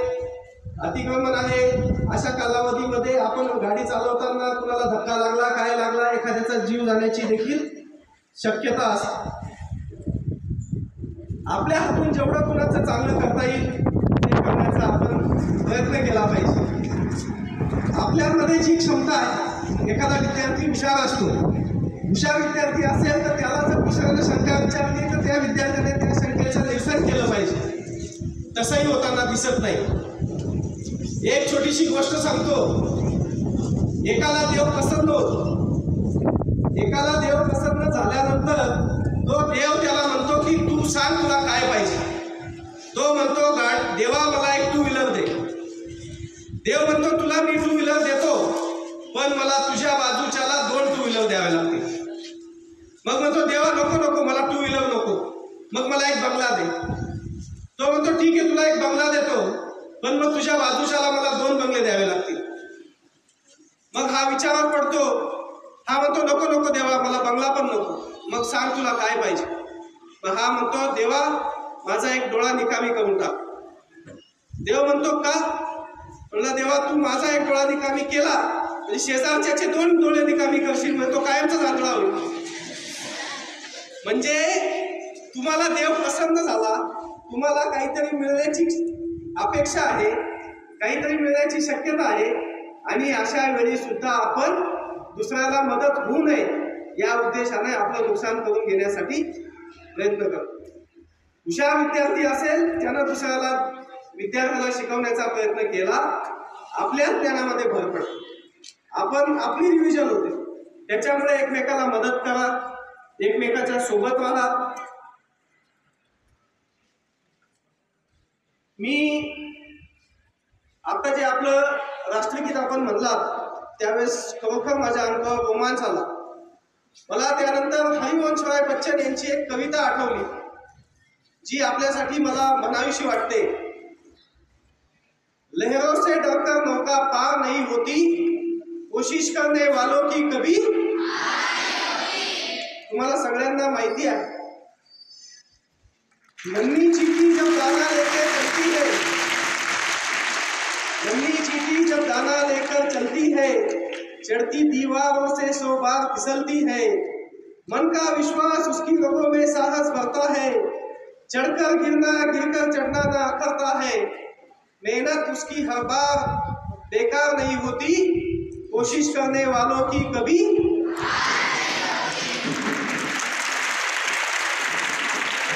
अतिक्रमण आहे, अशा कालावधीमध्ये आपण गाडी चालवताना कुणाला धक्का लागला, काय लागला, एखाद्याचा जीव जाण्याची देखील शक्यता असते. आपल्या हातून जेवढं कुणाचं चांगलं करता येईल ते करण्याचा आपण प्रयत्न केला पाहिजे. आपल्यामध्ये जी क्षमता आहे, एखादा विद्यार्थी हुशार असतो, हुशार विद्यार्थी असेल तर त्याला जर दुसऱ्याला शंका विचारली तर त्या विद्यार्थ्याने त्या शंकेचं निरसन केलं पाहिजे. तसंही होताना दिसत नाही. एक छोटीशी गोष्ट सांगतो. एकाला देव पसंत होतो, एकाला देव पसंत झाल्यानंतर तो देव त्याला म्हणतो की तू सांग तुला काय पाहिजे. तो म्हणतो देवा मला एक 2 व्हीलर दे. देव म्हणतो तुला मी 2 व्हीलर देतो पण मला तुझ्या बाजूच्याला 2 2 व्हीलर द्यावे लागतील. मग म्हणतो देवा नको नको मला 2 व्हीलर नको, मग मला एक बंगला दे. तो म्हणतो ठीक आहे तुला एक बंगला देतो पण मग तुझ्या बाजूच्याला मला 2 बंगले द्यावे लागतील. मग हा विचारात पडतो. हा म्हणतो नको नको देवा मला बंगला पण नको, मग सांग तुला काय पाहिजे. मग हा म्हणतो देवा माझा एक डोळा निकामी करून टाक. देव म्हणतो का? म्हणला देवा तू माझा एक डोळा निकामी केला म्हणजे शेजारच्याचे 2 डोळे निकामी करशील म्हणजे तो कायमचा जांभळा होईल. म्हणजे तुम्हाला देव प्रसन्न झाला, तुम्हाला काहीतरी मिळण्याची अपेक्षा आहे, काहीतरी मिळण्याची शक्यता आहे आणि अशा वेळी सुद्धा आपण दुसऱ्याला मदत होऊ नये या उद्देशाने आपलं नुकसान करून घेण्यासाठी प्रयत्न करतो. हुशार विद्यार्थी असेल त्यानं दुसऱ्याला विद्यार्थ्याला शिकवण्याचा प्रयत्न केला, आपल्या ज्ञानामध्ये भर पडते, आपण आपली रिव्हिजन होते. त्याच्यामुळे एकमेकाला मदत करा, एकमेकाच्या सोबत राहा. मी आता जे आपलं राष्ट्रगीत आपण म्हणलात त्यावेळेस खरोखर माझ्या अंगावर रोमांच आला. मला त्यानंतर हरिवंशराय बच्चन यांची एक कविता आठवली जी आपल्यासाठी मला म्हणावीशी वाटते. लहरों से डरकर नौका पार नहीं होती, कोशिश करने वालों की कभी. तुम्हाला सगळ्यांना माहिती आहे, नन्ही चींटी जब दाना लेकर चलती है, नन्ही चींटी जब दाना लेकर चलती है, चढ़ती दीवारों से 100 बार फिसलती है. मन का विश्वास उसकी रगों में साहस भरता है, चढ़कर गिरना गिरकर चढ़ना ना अखरता है. मेहनत उसकी हर बार बेकार नहीं होती, कोशिश करने वालों की कभी.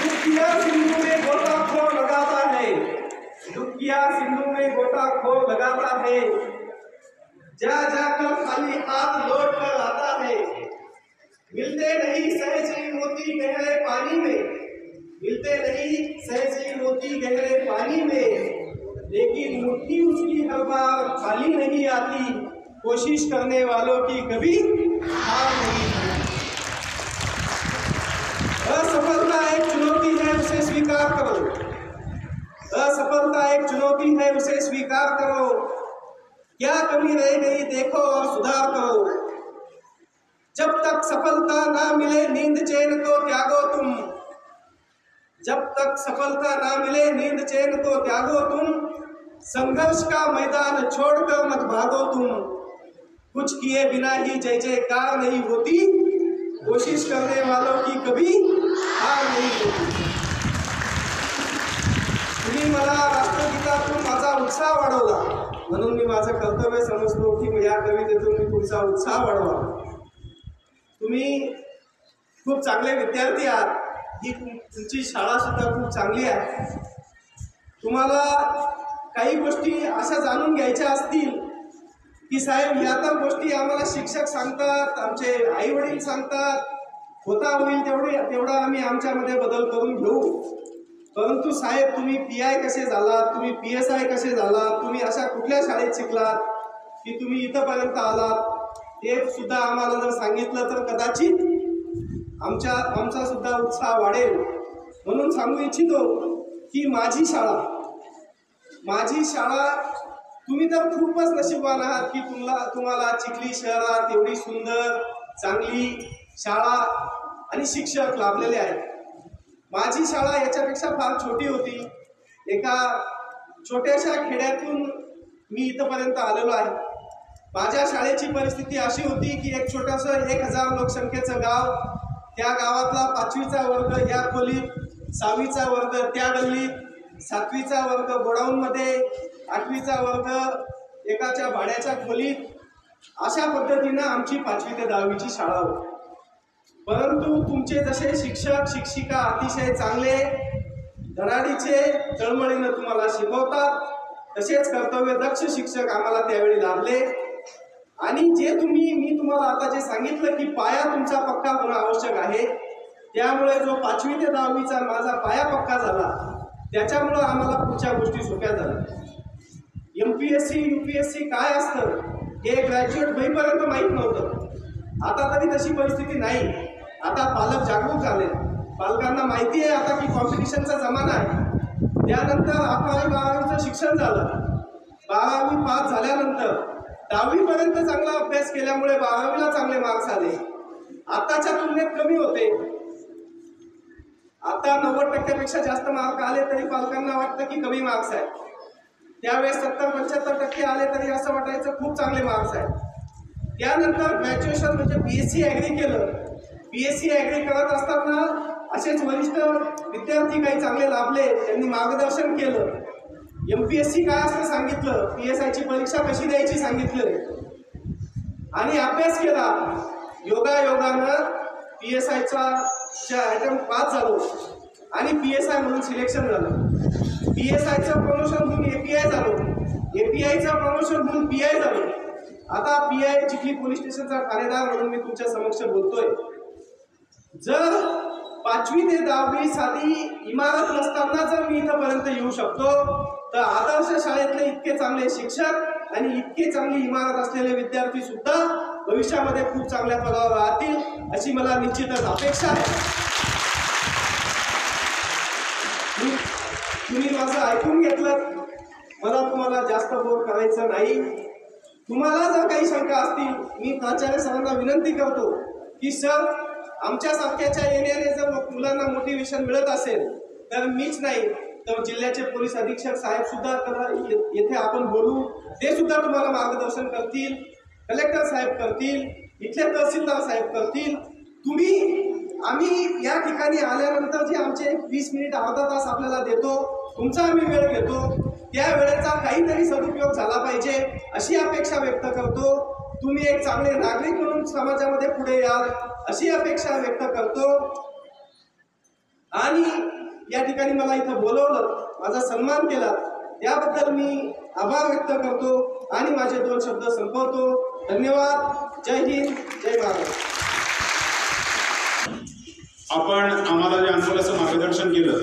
दुखिया सिंधु में गोताखोर लगाता है, दुखिया सिंधु में गोताखोर लगाता है, जा जाकर खाली हाथ लौट कर आता है. मिलते नहीं सहज मोती गहरे पानी में, मिलते नहीं सहज मोती गहरे पानी में, लेकिन मुट्ठी उसकी हर बार खाली नहीं आती, कोशिश करने वालों की कभी हार नहीं. असफलता एक चुनौती है, उसे स्वीकार करो. असफलता एक चुनौती है, उसे स्वीकार करो. क्या कमी रह गई देखो और सुधार करो. जब तक सफलता ना मिले नींद चैन को त्यागो तुम, जब तक सफलता ना मिले नींद चैन को त्यागो तुम. संघर्ष का मैदान छोड़कर मत भागो तुम, कुछ किए बिना ही जय जयकार नहीं होती, कोशिश करने वालों की कभी हार नहीं होती. तुम्ही मला राष्ट्रगीतातून माझा उत्साह वाढवला म्हणून मी माझं कर्तव्य समजतो की या कवितेतून मी तुमचा उत्साह वाढवा. तुम्ही खूप चांगले विद्यार्थी आहात, ही तुमची शाळा सुद्धा खूप चांगली आहे. तुम्हाला काही गोष्टी अशा जाणून घ्यायच्या असतील की साहेब या तर गोष्टी आम्हाला शिक्षक सांगतात, आमचे आई वडील सांगतात, होता होईल तेवढा आम्ही आमच्यामध्ये बदल करून घेऊ. परंतु साहेब तुम्ही PI कसे झालात, तुम्ही PSI कसे झालात, तुम्ही अशा कुठल्या शाळेत शिकलात की तुम्ही इथंपर्यंत आलात, हे सुद्धा आम्हाला जर सांगितलं तर कदाचित आमचा सुद्धा उत्साह वाढेल. म्हणून सांगू इच्छितो की माझी शाळा तुम्ही तर खूपच नशीबवान आहात की तुम्हाला चिखली शहरात एवढी सुंदर चांगली शाळा आणि शिक्षक लाभलेले आहेत. माझी शाळा याच्यापेक्षा फार छोटी होती. एका छोट्याशा खेड्यातून मी इथंपर्यंत आलेलो आहे. माझ्या शाळेची परिस्थिती अशी होती की एक छोटंसं 1000 लोकसंख्येचं गाव, त्या गावातला 5वीचा वर्ग या खोलीत, 6वीचा वर्ग त्या गल्लीत, 7वीचा वर्ग गोडाऊनमध्ये, 8वीचा वर्ग एकाच्या भाड्याच्या खोलीत, अशा पद्धतीनं आमची 5वी ते 10वीची शाळा होती. परंतु तुमचे जसे शिक्षक शिक्षिका अतिशय चांगले धडाडीचे तळमळीनं तुम्हाला शिकवतात, तसेच कर्तव्य दक्ष शिक्षक आम्हाला त्यावेळी लाभले. आणि मी तुम्हाला आता जे सांगितलं की पाया तुमचा पक्का होणं आवश्यक आहे, त्यामुळे जो 5वी ते 10वीचा माझा पाया पक्का झाला त्याच्यामुळं आम्हाला पुढच्या गोष्टी सोप्या झाल्या. MPSC UPSC काय असतं हे ग्रॅज्युएट होईपर्यंत माहीत नव्हतं. आता तरी तशी परिस्थिती नाही. आता पालक जागरूक झाले, पालकांना माहिती आहे आता की कॉम्पिटिशनचा जमाना आहे. त्यानंतर 11वी 12वीचं शिक्षण झालं. 12वी पास झाल्यानंतर 10वीपर्यंत चांगला अभ्यास केल्यामुळे 12वीला चांगले मार्क्स आले. आताच्या तुलनेत कमी होते. आता 90% पेक्षा जास्त मार्क आले तरी पालकांना वाटतं की कमी मार्क्स आहे. त्यावेळेस 70-75% आले तरी असं वाटायचं खूप चांगले मार्क्स आहेत. त्यानंतर ग्रॅज्युएशन म्हणजे BSc ॲग्री केलं. BSc ॲग्री करत असताना असेच वरिष्ठ विद्यार्थी काही चांगले लाभले, त्यांनी मार्गदर्शन केलं. MPSC काय असतं सांगितलं, PSIची परीक्षा कशी द्यायची सांगितलं आणि अभ्यास केला. योगायोगानं PSIचा अटेम्प्ट पास झालो आणि PSI म्हणून सिलेक्शन झालं. PSIचं प्रमोशन होऊन API झालो. APIचं प्रमोशन होऊन PI झालो. आता PI चिखली पोलीस स्टेशनचा ठाणेदार म्हणून मी तुमच्या समक्ष बोलतोय. जर 5वी ते 10वी साधी इमारत नसताना जर मी इथंपर्यंत येऊ शकतो, तर आदर्श शाळेतले इतके चांगले शिक्षक आणि इतके चांगली इमारत असलेले विद्यार्थी सुद्धा भविष्यामध्ये खूप चांगल्या पदावर राहतील अशी मला निश्चितच अपेक्षा आहे. तुम्ही माझं ऐकून घेतलं, मला तुम्हाला जास्त बोर करायचं नाही. तुम्हाला जर काही शंका असतील, मी प्राचार्य सरांना विनंती करतो की सर, आमच्यासारख्याच्या येण्याने जर मुलांना मोटिवेशन मिळत असेल तर मीच नाही तर जिल्ह्याचे पोलीस अधीक्षक साहेब सुद्धा येथे आपण बोलू, ते सुद्धा तुम्हाला मार्गदर्शन करतील. कलेक्टर साहेब करतील, इथले तहसीलदार साहेब करतील. आम्ही या ठिकाणी आल्यानंतर जे आमचे 20 मिनिट अर्धा तास आपल्याला देतो, तुमचा आम्ही वेळ घेतो, त्या वेळेचा काहीतरी सदुपयोग झाला पाहिजे अशी अपेक्षा व्यक्त करतो. तुम्ही एक चांगले नागरिक म्हणून समाजामध्ये पुढे याल अशी अपेक्षा व्यक्त करतो. आणि या ठिकाणी मला इथं बोलवलं, माझा सन्मान केला, त्याबद्दल मी आभार व्यक्त करतो आणि माझे 2 शब्द संपवतो. धन्यवाद. जय हिंद, जय महाराष्ट्र. आपण आम्हाला जे अनमोल असं मार्गदर्शन केलं,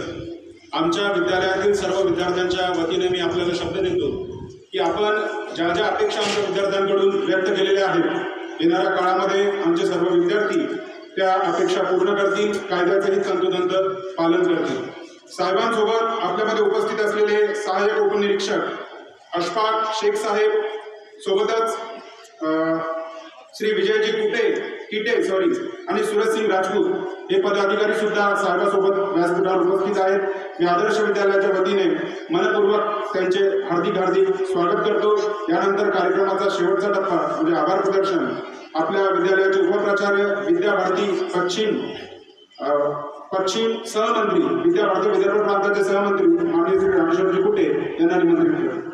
आमच्या विद्यालयातील सर्व विद्यार्थ्यांच्या वतीने मी आपल्याला शब्द देतो की आपण ज्या ज्या अपेक्षा आमच्या विद्यार्थ्यांकडून व्यक्त केलेल्या आहेत, येणाऱ्या काळामध्ये आमचे सर्व विद्यार्थी त्या अपेक्षा पूर्ण करतील, कायद्याचंही तंतोतंत पालन करतील. साहेबांसोबत आपल्यामध्ये उपस्थित असलेले सहाय्यक उपनिरीक्षक अशफाक शेख साहेब, सोबतच श्री विजयजी किटे आणि सूरजसिंग राजपूत हे पदाधिकारी सुद्धा साहेबांसोबत व्यासपीठावर उपस्थित आहेत. मी आदर्श विद्यालयाच्या वतीने मनपूर्वक त्यांचे हार्दिक स्वागत करतो. यानंतर कार्यक्रमाचा शेवटचा टप्पा म्हणजे आभार प्रदर्शन आपल्या विद्यालयाचे उपप्राचार्य विद्याभारती पश्चिम सहमंत्री, विद्याभारती विदर्भ प्रांताचे सहमंत्री माननीय श्री रामेश्वरजी कुटे यांना निमंत्रित केलं.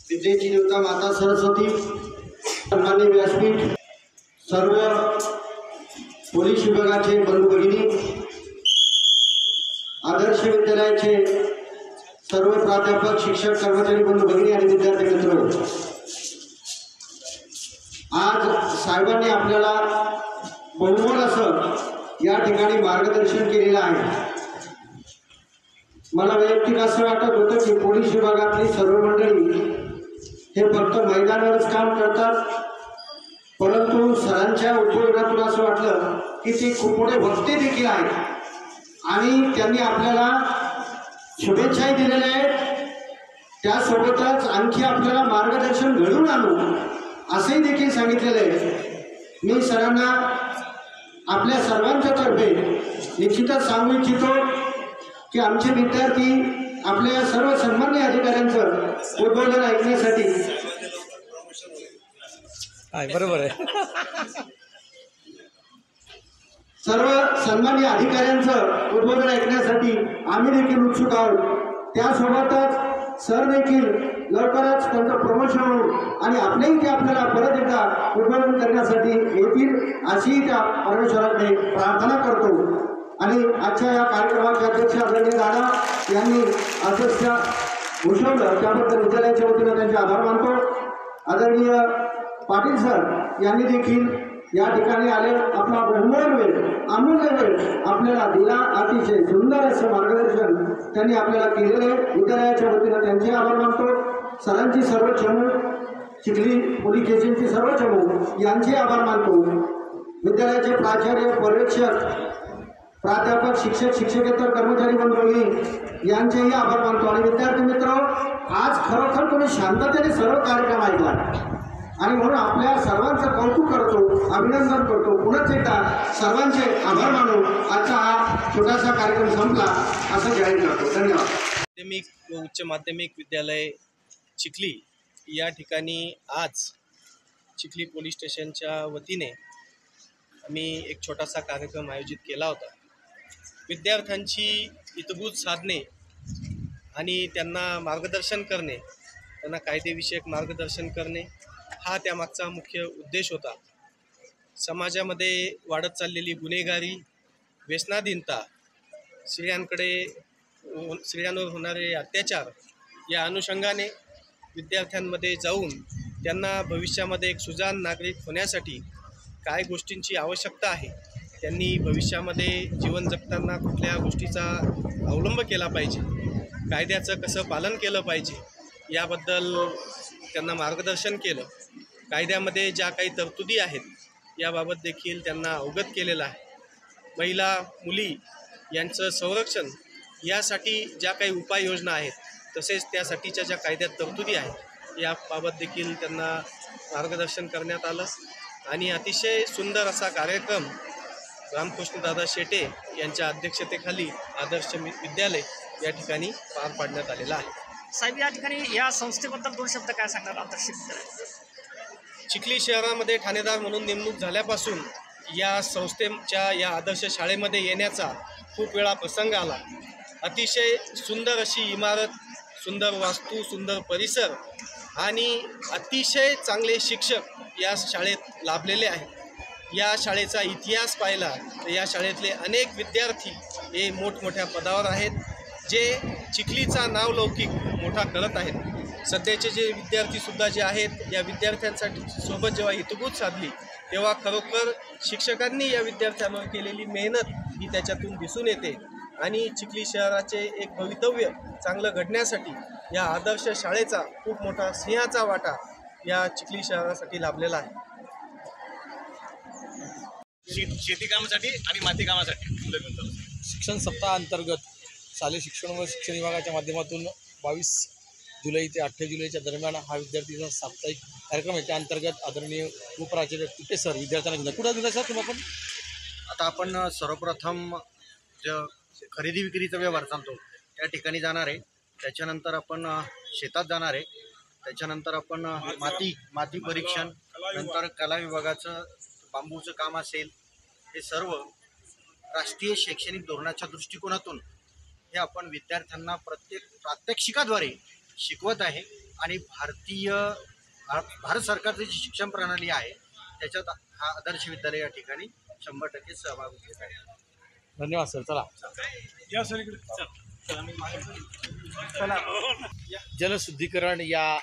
विद्येची देवता माता सरस्वती, सन्माननीय व्यासपीठ, सर्व पोलीस विभागाचे बंधू भगिनी, आदर्श विद्यालयाचे सर्व प्राध्यापक, शिक्षक, कर्मचारी बंधू भगिनी आणि विद्यार्थी मित्र, आज साहेबांनी आपल्याला बहुमोल असं या ठिकाणी मार्गदर्शन केलेलं आहे. मला वैयक्तिक असं वाटत होतं की पोलीस विभागातली सर्व मंडळी हे फक्त मैदानावरच काम करतात, परंतु सरांच्या उपयोगातून असं वाटलं की ते खूप मोठे वक्ते देखील आहेत आणि त्यांनी आपल्याला शुभेच्छाही दिलेल्या आहेत. त्यासोबतच आणखी आपल्याला मार्गदर्शन घडवून आणू असंही देखील सांगितलेलं आहे. मी सरांना आपल्या सर्वांच्या तर्फे निश्चितच सांगू इच्छितो की आमचे विद्यार्थी आपल्या सर्व सन्मान्य अधिकाऱ्यांचं उद्बोधन ऐकण्यासाठी बरोबर आहे. सर्व सन्मान्य अधिकाऱ्यांचं उद्बोधन ऐकण्यासाठी आम्ही देखील उत्सुक आहोत. त्यासोबतच सर देखील लवकरच त्यांचं प्रमोशन होईल आणि आपलेही ते आपल्याला परत एकदा उद्बोधन करण्यासाठी येतील अशी त्या परमेश्वराकडे प्रार्थना करतो. आणि आजच्या या कार्यक्रमाचे अध्यक्ष आदरणीय दादा यांनी अध्यक्ष घोषवलं त्याबद्दल विद्यालयाच्या वतीनं त्यांचे आभार मानतो. आदरणीय पाटील सर यांनी देखील या ठिकाणी आले, आपला बहुमोल वेळ, अमूल्य वेळ आपल्याला दिला. अतिशय सुंदर असं मार्गदर्शन त्यांनी आपल्याला केलेलं आहे. विद्यालयाच्या वतीनं त्यांचे आभार मानतो. सरांची सर्व चमू, चिखली पोलीस स्टेशनची सर्व चमू यांचे आभार मानतो. विद्यालयाचे प्राचार्य, पर्यवेक्षक, प्राध्यापक, शिक्षक, शिक्षकेतर कर्मचारी बंधू यांचेही आभार मानतो. आणि विद्यार्थी मित्र, आज खरोखर तुम्ही शांततेने सर्व कार्यक्रम ऐकला. आणि म्हणून आपल्या सर्वांचं कौतुक करतो, अभिनंदन करतो. पुनच एकदा सर्वांचे आभार मानून आजचा हा छोटासा कार्यक्रम संपला असं जाहीर करतो. धन्यवाद. माध्यमिक व उच्च माध्यमिक विद्यालय चिखली या ठिकाणी आज चिखली पोलीस स्टेशनच्या वतीने आम्ही एक छोटासा कार्यक्रम आयोजित केला होता. विद्यार्थ्यांची हितगुज साधणे आणि त्यांना मार्गदर्शन करणे, त्यांना कायदेविषयक मार्गदर्शन करणे हा त्यामागचा मुख्य उद्देश होता. समाजामध्ये वाढत चाललेली गुन्हेगारी, व्यसनाधीनता, स्त्रियांवर होणारे अत्याचार या अनुषंगाने विद्यार्थ्यांमध्ये जाऊन त्यांना भविष्यामध्ये एक सुजाण नागरिक होण्यासाठी काय गोष्टींची आवश्यकता आहे, त्यांनी भविष्यामध्ये जीवन जगताना कुठल्या गोष्टीचा अवलंब केला पाहिजे, कायद्याचं कसं पालन केलं पाहिजे याबद्दल त्यांना मार्गदर्शन केलं. कायद्यामध्ये ज्या काही तरतुदी आहेत याबाबत देखील त्यांना अवगत केलेलं आहे. महिला मुली यांचं संरक्षण यासाठी ज्या काही उपाययोजना आहेत तसेच त्यासाठीच्या ज्या कायद्यात तरतुदी आहेत याबाबत देखील त्यांना मार्गदर्शन करण्यात आलं आणि अतिशय सुंदर असा कार्यक्रम रामकृष्णदादा शेटे यांच्या अध्यक्षतेखाली आदर्श विद्यालय या ठिकाणी पार पाडण्यात आलेला आहे. साहेब, या ठिकाणी या संस्थेबद्दल 2 शब्द काय सांगणार आदर्श विद्यालय? चिखली शहरामध्ये ठाणेदार म्हणून नेमणूक झाल्यापासून या संस्थेच्या या आदर्श शाळेमध्ये येण्याचा खूप वेळा प्रसंग आला. अतिशय सुंदर अशी इमारत, सुंदर वास्तू, सुंदर परिसर आणि अतिशय चांगले शिक्षक या शाळेत लाभलेले आहेत. या शाळेचा इतिहास पाहिला तर या शाळेतले अनेक विद्यार्थी हे मोठमोठ्या पदावर आहेत, जे चिखलीचा नावलौकिक मोठा करत आहेत. सध्याचे जे विद्यार्थीसुद्धा जे आहेत या विद्यार्थ्यांसाठी सोबत जेव्हा हितगुज साधली तेव्हा खरोखर शिक्षकांनी या विद्यार्थ्यांवर केलेली मेहनत ही त्याच्यातून दिसून येते आणि चिखली शहराचे एक भवितव्य चांगलं घडण्यासाठी या आदर्श शाळेचा खूप मोठा सिंहाचा वाटा या चिखली शहरासाठी लाभलेला आहे. शेती कामासाठी आणि माती कामासाठी शिक्षण सप्ताह अंतर्गत शालेय शिक्षण व शिक्षण विभागाच्या माध्यमातून 22 जुलै ते 28 जुलैच्या दरम्यान हा विद्यार्थीचा साप्ताहिक कार्यक्रम आहे. त्या अंतर्गत आदरणीय उपप्राचार्य कुठे सर विद्यार्थ्यांना घेऊन कुठं दिलं सर तुम्ही? आता आपण सर्वप्रथम जो खरेदी विक्रीचा व्यवहार चालतो त्या ठिकाणी जाणार आहे. त्याच्यानंतर आपण शेतात जाणार आहे. त्याच्यानंतर आपण माती परीक्षण, नंतर कला विभागाचं बांबूचं काम असेल, हे सर्व राष्ट्रीय शैक्षणिक धोरणाच्या दृष्टिकोनातून हे आपण विद्यार्थ्यांना प्रात्यक्षिकाद्वारे शिकवत आहे आणि भारत सरकारची जी शिक्षण प्रणाली आहे त्याच्यात हा आदर्श विद्यालय या ठिकाणी 100% सहभाग घेत आहे. धन्यवाद सर. चला जलशुद्धीकरण या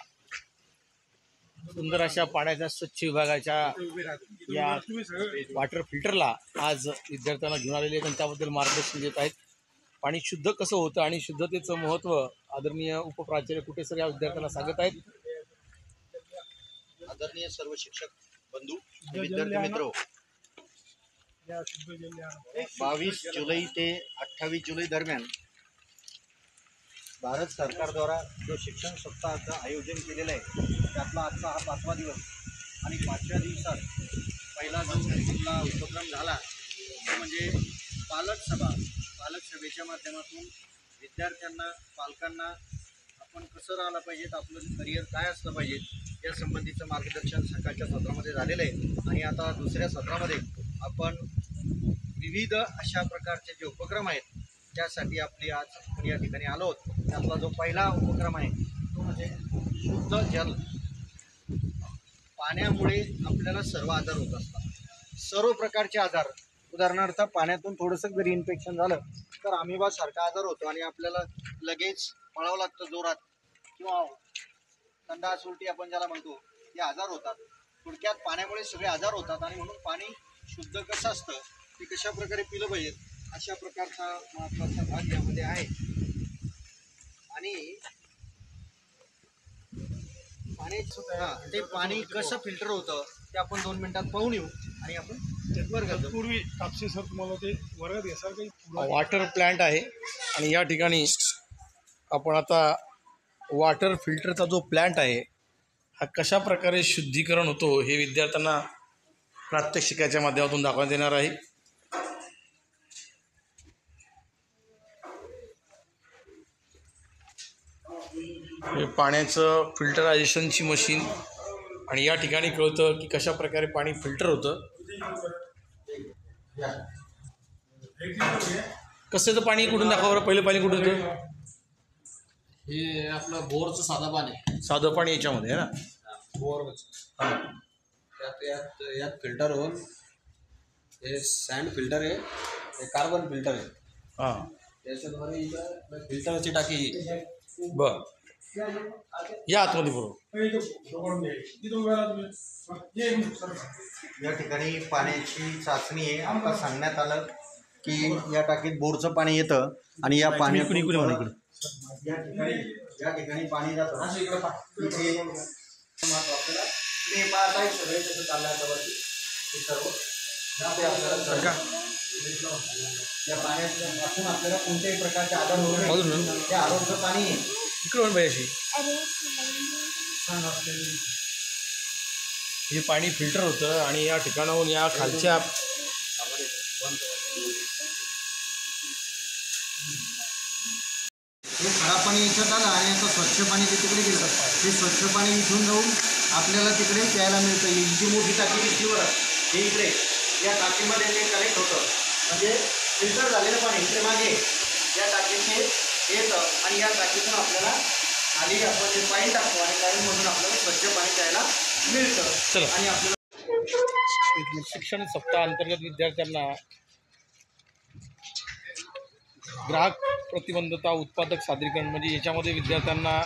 सुंदर अशा पाण्याच्या स्वच्छ विभागाच्या या वॉटर फिल्टरला आज विद्यार्थ्यांना घेऊन आलेले आहेत आणि त्याबद्दल मार्गदर्शन देत आहेत. पाणी शुद्ध कसं होतं आणि शुद्धतेचं महत्त्व आदरणीय उपप्राचार्य कुठे सर या विद्यार्थ्यांना सांगत आहेत. आदरणीय सर्व शिक्षक बंधू, विद्यार्थी मित्र, 22 जुलै ते 28 जुलै दरम्यान भारत सरकारद्वारा जो शिक्षण सप्ताहाचं आयोजन केलेलं आहे त्यातला आजचा हा 5वा दिवस आणि 5व्या दिवसात पहिला जो आपला उपक्रम झाला तो म्हणजे पालक सभेच्या माध्यमातून विद्यार्थ्यांना, पालकांना आपण कसं राहिलं पाहिजेत, आपलं करिअर काय असलं पाहिजे या संबंधीचं मार्गदर्शन सकाळच्या सत्रामध्ये झालेलं आहे. आणि आता दुसऱ्या सत्रामध्ये आपण विविध अशा प्रकारचे जे उपक्रम आहेत त्यासाठी आपली आज या ठिकाणी आलो आहोत. त्यातला जो पहिला उपक्रम आहे तो म्हणजे शुद्ध जल. पाण्यामुळे आपल्याला सर्व आजार होत असतात, सर्व प्रकारचे आजार. उदाहरणार्थ पाण्यातून थोडंसं जरी इन्फेक्शन झालं तर अमिबासारखा आजार होतो आणि आपल्याला लगेच पळावं लागतं जोरात, किंवा संडास उलटी आपण ज्याला म्हणतो हे आजार होतात. थोडक्यात पाण्यामुळे सगळे आजार होतात आणि म्हणून पाणी शुद्ध कसं असतं ते कशा प्रकारे पिलं पाहिजे अशा प्रकारचा महत्त्वाचा भाग यामध्ये आहे. आणि ते पाणी कसं फिल्टर होतं ते आपण 2 मिनिटात पाहून येऊ आणि आपण वर्गात पूर्वी कापसे सर तुम्हाला ते वर्गात घ्यायचं काही वॉटर प्लांट आहे आणि या ठिकाणी आपण आता वॉटर फिल्टरचा जो प्लांट आहे हा कशा प्रकारे शुद्धीकरण होतो हे विद्यार्थ्यांना प्रात्यक्षिकाच्या माध्यमातून दाखवण्यात येणार आहे. हे पाण्याचं फिल्टरायझेशनची मशीन आणि या ठिकाणी कळतं की कशा प्रकारे पाणी फिल्टर होतं. कसं पाणी कुठून दाखवा बरं, पहिलं पाणी कुठून होतं? हे आपलं बोरचं साधं पाणी, साधं पाणी याच्यामध्ये आहे ना. बोरचं. यात फिल्टर होऊन हे सँड फिल्टर आहे, हे कार्बन फिल्टर आहे. हां त्याच्याद्वारे इथं फिल्टरची टाकी. बरं, या आतमध्ये बरोबर. या ठिकाणी पाण्याची चाचणी आहे. आता सांगण्यात आलं की या टाकीत बोरचं पाणी येतं आणि या पाण्यातून या ठिकाणी पाणी जातं. इथे आपल्याला ते पाहत आहे सगळे कसं चाललं आहे वरती हे सर्व. ते आपल्याला या पाण्यापासून आपल्याला कोणत्याही प्रकारचे आजार होऊ नये, त्या आरोग्याचं पाणी आहे. इकडून पाहिजे हे पाणी फिल्टर होतं आणि या ठिकाणाहून या खालच्या हे खराब पाणी याच्यात आलं आणि आता स्वच्छ पाणी ते तिकडे गेलं. हे स्वच्छ पाणी इथून जाऊन आपल्याला तिकडे प्यायला मिळतं. ही जी मोठी टाकी दिसतीवर हे इकडे या टाकीमध्ये ते कनेक्ट होतं, म्हणजे फिल्टर झालेलं पाणी इकडे मागे या टाकीत येतं आणि या टाकीतून आपल्याला खाली आपण ते पाणी टाकतो आणि पाणीमधून आपल्याला स्वच्छ पाणी प्यायला मिळतं. चला. आणि आपल्याला शिक्षण सप्ताह अंतर्गत विद्यार्थ्यांना ग्राहक प्रतिबद्धता उत्पादक सादरीकरण, म्हणजे याच्यामध्ये विद्यार्थ्यांना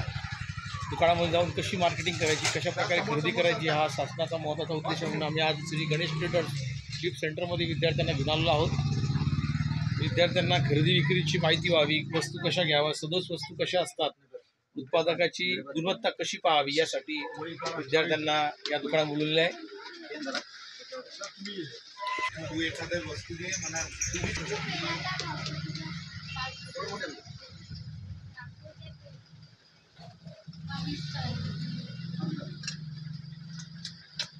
दुकानामध्ये जाऊन कशी मार्केटिंग करायची, कशा प्रकारे खरेदी करायची, हा शासनाचा महत्त्वाचा उद्देश म्हणून आम्ही आज श्री गणेश ट्रेडर्स गिफ्ट सेंटरमध्ये विद्यार्थ्यांना घेऊन आलेलो आहोत. विद्यार्थ्यांना खरेदी विक्रीची माहिती व्हावी, वस्तू कशा घ्याव्या, सदोष वस्तू कशा असतात, उत्पादकाची गुणवत्ता कशी पाहावी, यासाठी विद्यार्थ्यांना या दुकानात बोलवलेलं आहे. तू एखाद्या वस्तू घे म्हणा.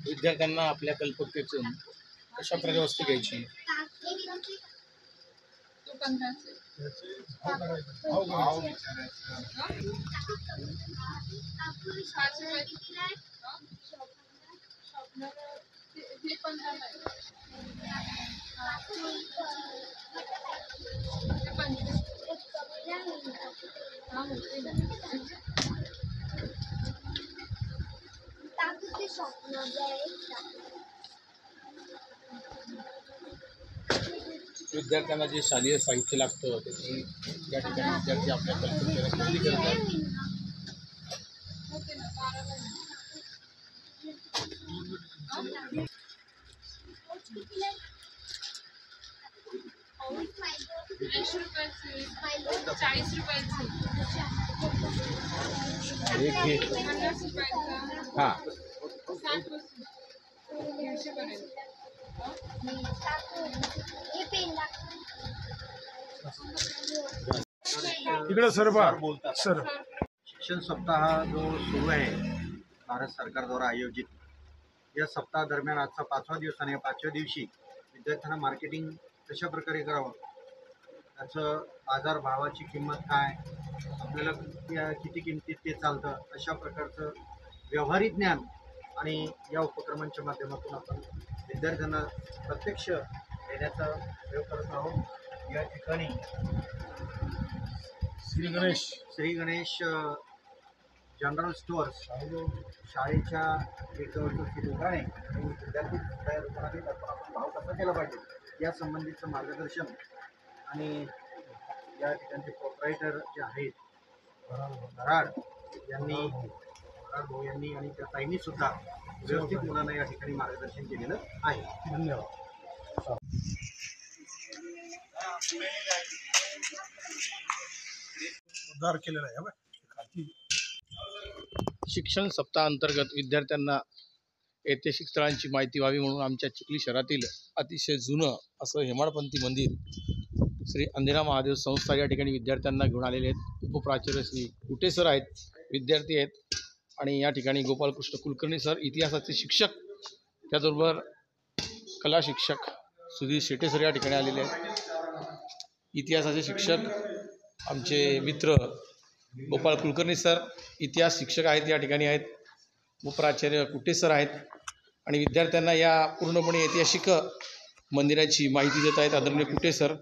विद्यार्थ्यांना आपल्या कल्पकतेतून कशा प्रकारे वस्तू घ्यायची, विद्यार्थ्यांना जे शालेय साहित्य लागतं त्याची या ठिकाणी विद्यार्थी आपल्या कल्पकतेला खरेदी करत आहेत. हां इकडे सर बोलतात. सर शिक्षण सप्ताह जो सुरू आहे भारत सरकारद्वारा आयोजित, या सप्ताहादरम्यान आजचा 5वा दिवस आणि या 5व्या दिवशी विद्यार्थ्यांना मार्केटिंग कशा प्रकारे करावं, त्याचं बाजारभावाची किंमत काय, आपल्याला किती किमतीत ते चालतं, अशा प्रकारचं व्यावहारिक ज्ञान आणि या उपक्रमांच्या माध्यमातून आपण विद्यार्थ्यांना प्रत्यक्ष देण्याचा प्रयोग करत आहोत. या ठिकाणी श्री गणेश जनरल स्टोअर्स शाळेच्या एक दुकान आहे आणि विद्यार्थी त्या दुकानातील आपण भाव कसा केला पाहिजे या संबंधीचं मार्गदर्शन आणि या ठिकाणचे प्रोप्रायटर जे आहेत भराड भाऊ यांनी आणि त्या ताईंनी सुद्धा व्यवस्थित मुलांना या ठिकाणी मार्गदर्शन केलेलं आहे. धन्यवाद. उद्धार केलेला आहे. शिक्षण सप्ताह अंतर्गत विद्यार्थ्यांना ऐतिहासिक स्थळांची माहिती व्हावी म्हणून आमच्या चिखली शहरातील अतिशय जुनं असं हेमाडपंथी मंदिर श्री अंधेरा महादेव संस्था या ठिकाणी विद्यार्थ्यांना घेऊन आलेले आहेत. उपप्राचार्य श्री कुटे सर आहेत, विद्यार्थी आहेत. आणि या ठिकाणी गोपालकृष्ण कुलकर्णी सर इतिहासाचे शिक्षक, त्याचबरोबर कला शिक्षक सुधीर शेटे सर या ठिकाणी आलेले आहेत. इतिहासाचे शिक्षक आमचे मित्र गोपाळ कुलकर्णी सर इतिहास शिक्षक आहेत या ठिकाणी आहेत. उपप्राचार्य कुटे सर आहेत आणि विद्यार्थ्यांना या पूर्णपणे ऐतिहासिक मंदिराची माहिती देत आहेत आदरणीय कुटे सर.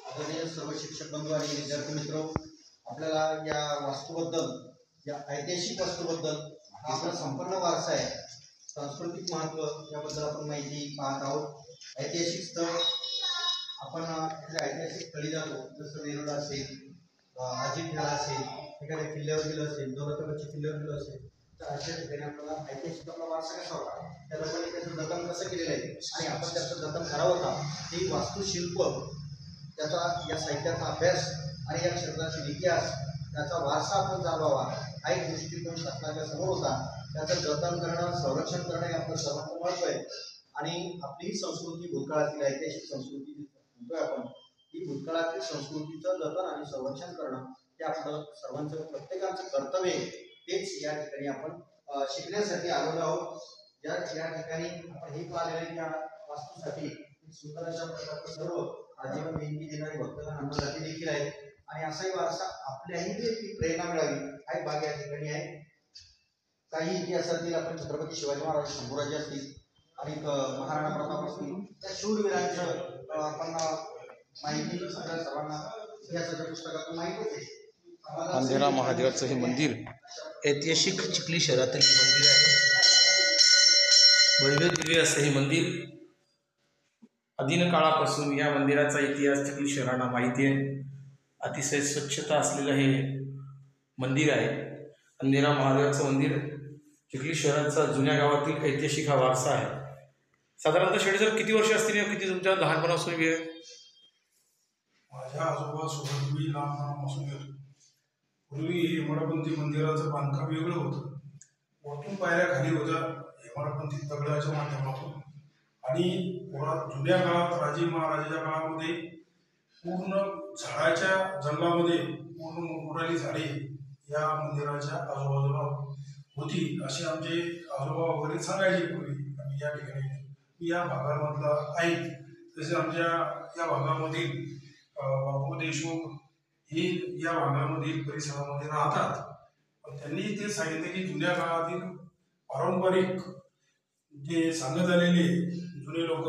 आदरणीय सर्व शिक्षक बंधू आणि विद्यार्थी मित्र, आपल्याला या वास्तूबद्दल, या ऐतिहासिक वास्तूबद्दल, हा आपला संपूर्ण वारसा आहे, सांस्कृतिक महत्त्व याबद्दल आपण माहिती पाहत आहोत. ऐतिहासिक स्थळ, आपण ऐतिहासिक स्थळी जातो, जसं वेरूळ असेल, अजिंठा असेल, एखाद्या किल्ल्यावर गेलं असेल, दौलताबादच्या किल्ल्यावर गेलं असेल, तर अशा ठिकाणी आपल्याला ऐतिहासिक आपला वारसा कसा होता, त्याला पण त्याचं जतन कसं केलेलं आहे आणि आपण त्याचं जतन करावं का, ही वास्तुशिल्प, त्याचा या साहित्याचा अभ्यास आणि या क्षेत्रातील इतिहास, त्याचा वारसा आपण जाणवावा हा एक दृष्टिकोन शासनाच्या समोर होता. त्याचं जतन करणं, संरक्षण करणं हे आपलं सर्वांचं महत्त्व आहे. आणि आपली ही संस्कृती, भूतकाळातील ऐतिहासिक संस्कृती म्हणतोय आपण, ही भूतकाळातील संस्कृतीचं जतन आणि संरक्षण करणं हे आपलं सर्वांचं, प्रत्येकाचं कर्तव्य आहे. तेच या ठिकाणी आपण शिकण्यासाठी आलेलो आहोत. या ठिकाणी आपण हे पाहिलेलं या वास्तूसाठी सुंदर अशा प्रकारचं सर्व आजीवन देणगी देणारी भक्तगण अन्नदाते देखील आहेत. आणि असाही वारसा आपल्याही देखील प्रेरणा मिळावी हा एक भाग या ठिकाणी आहे. काही इतिहासातील आपण छत्रपती शिवाजी महाराज, शंभूराजे असतील आणि महाराणा प्रताप असतील, त्या शूरवीरांचं आपण माहिती सर्वांना इतिहासाच्या पुस्तकातून माहितीच आहे. अंधेरा महादेवाचं हे मंदिर ऐतिहासिक चिखली शहरातील मंदिर आहे. भव्य दिव्य असं हे मंदिर, आदिन काळापासून या मंदिराचा इतिहास चिखली शहरांना माहिती आहे. अतिशय स्वच्छता असलेलं हे मंदिर आहे. अंधेरा महादेवाचं मंदिर चिखली शहराचा जुन्या गावातील ऐतिहासिक हा वारसा आहे. साधारणतः शेडे सर किती वर्ष असतील, किती तुमच्या लहानपणापासून वेळ? माझ्या आजोबासोबत मी लहानपणापासून येतो. पूर्वी हेमाडपंथी मंदिराचं बांधकाम वेगळं होतं. वरतून पायऱ्या खाली होत्या हेमाडपंथी दगडाच्या माध्यमातून. आणि जुन्या काळात राजे महाराजाच्या काळामध्ये पूर्ण झाडाच्या जंगलामध्ये पूर्ण मोठमोठाली झाडे या मंदिराच्या आजूबाजूला होती, असे आमचे आजोबा वगैरे सांगायचे पूर्वी. आम्ही या ठिकाणी मी या भागामधला आहे. तसे आमच्या या भागामधील बापू देशमुख हे या भागामधील परिसरामध्ये राहतात. पण त्यांनी ते सांगितले की जुन्या काळातील पारंपरिक जे सांगत आलेले जुने लोक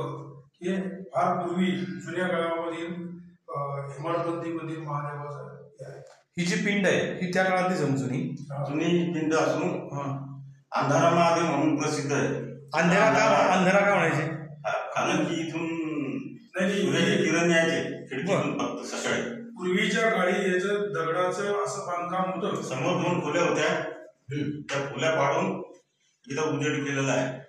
हे फार पूर्वी जुन्या काळामधील हेमाडपंथी मंदिर महादेवाचं आहे. ही जी पिंड आहे ही त्या काळातली जुनी पिंड असून अंधारा महादेव म्हणून प्रसिद्ध आहे. अंधारा का म्हणायचे? कारण की इथून किरण यायचे खिडकीतून फक्त सकाळी. पूर्वीच्या काळी याचं दगडाचं असं बांधकाम होतं. समोर 2 खोल्या होत्या, त्या खोल्या पाडून इथं उजेड केलेला आहे.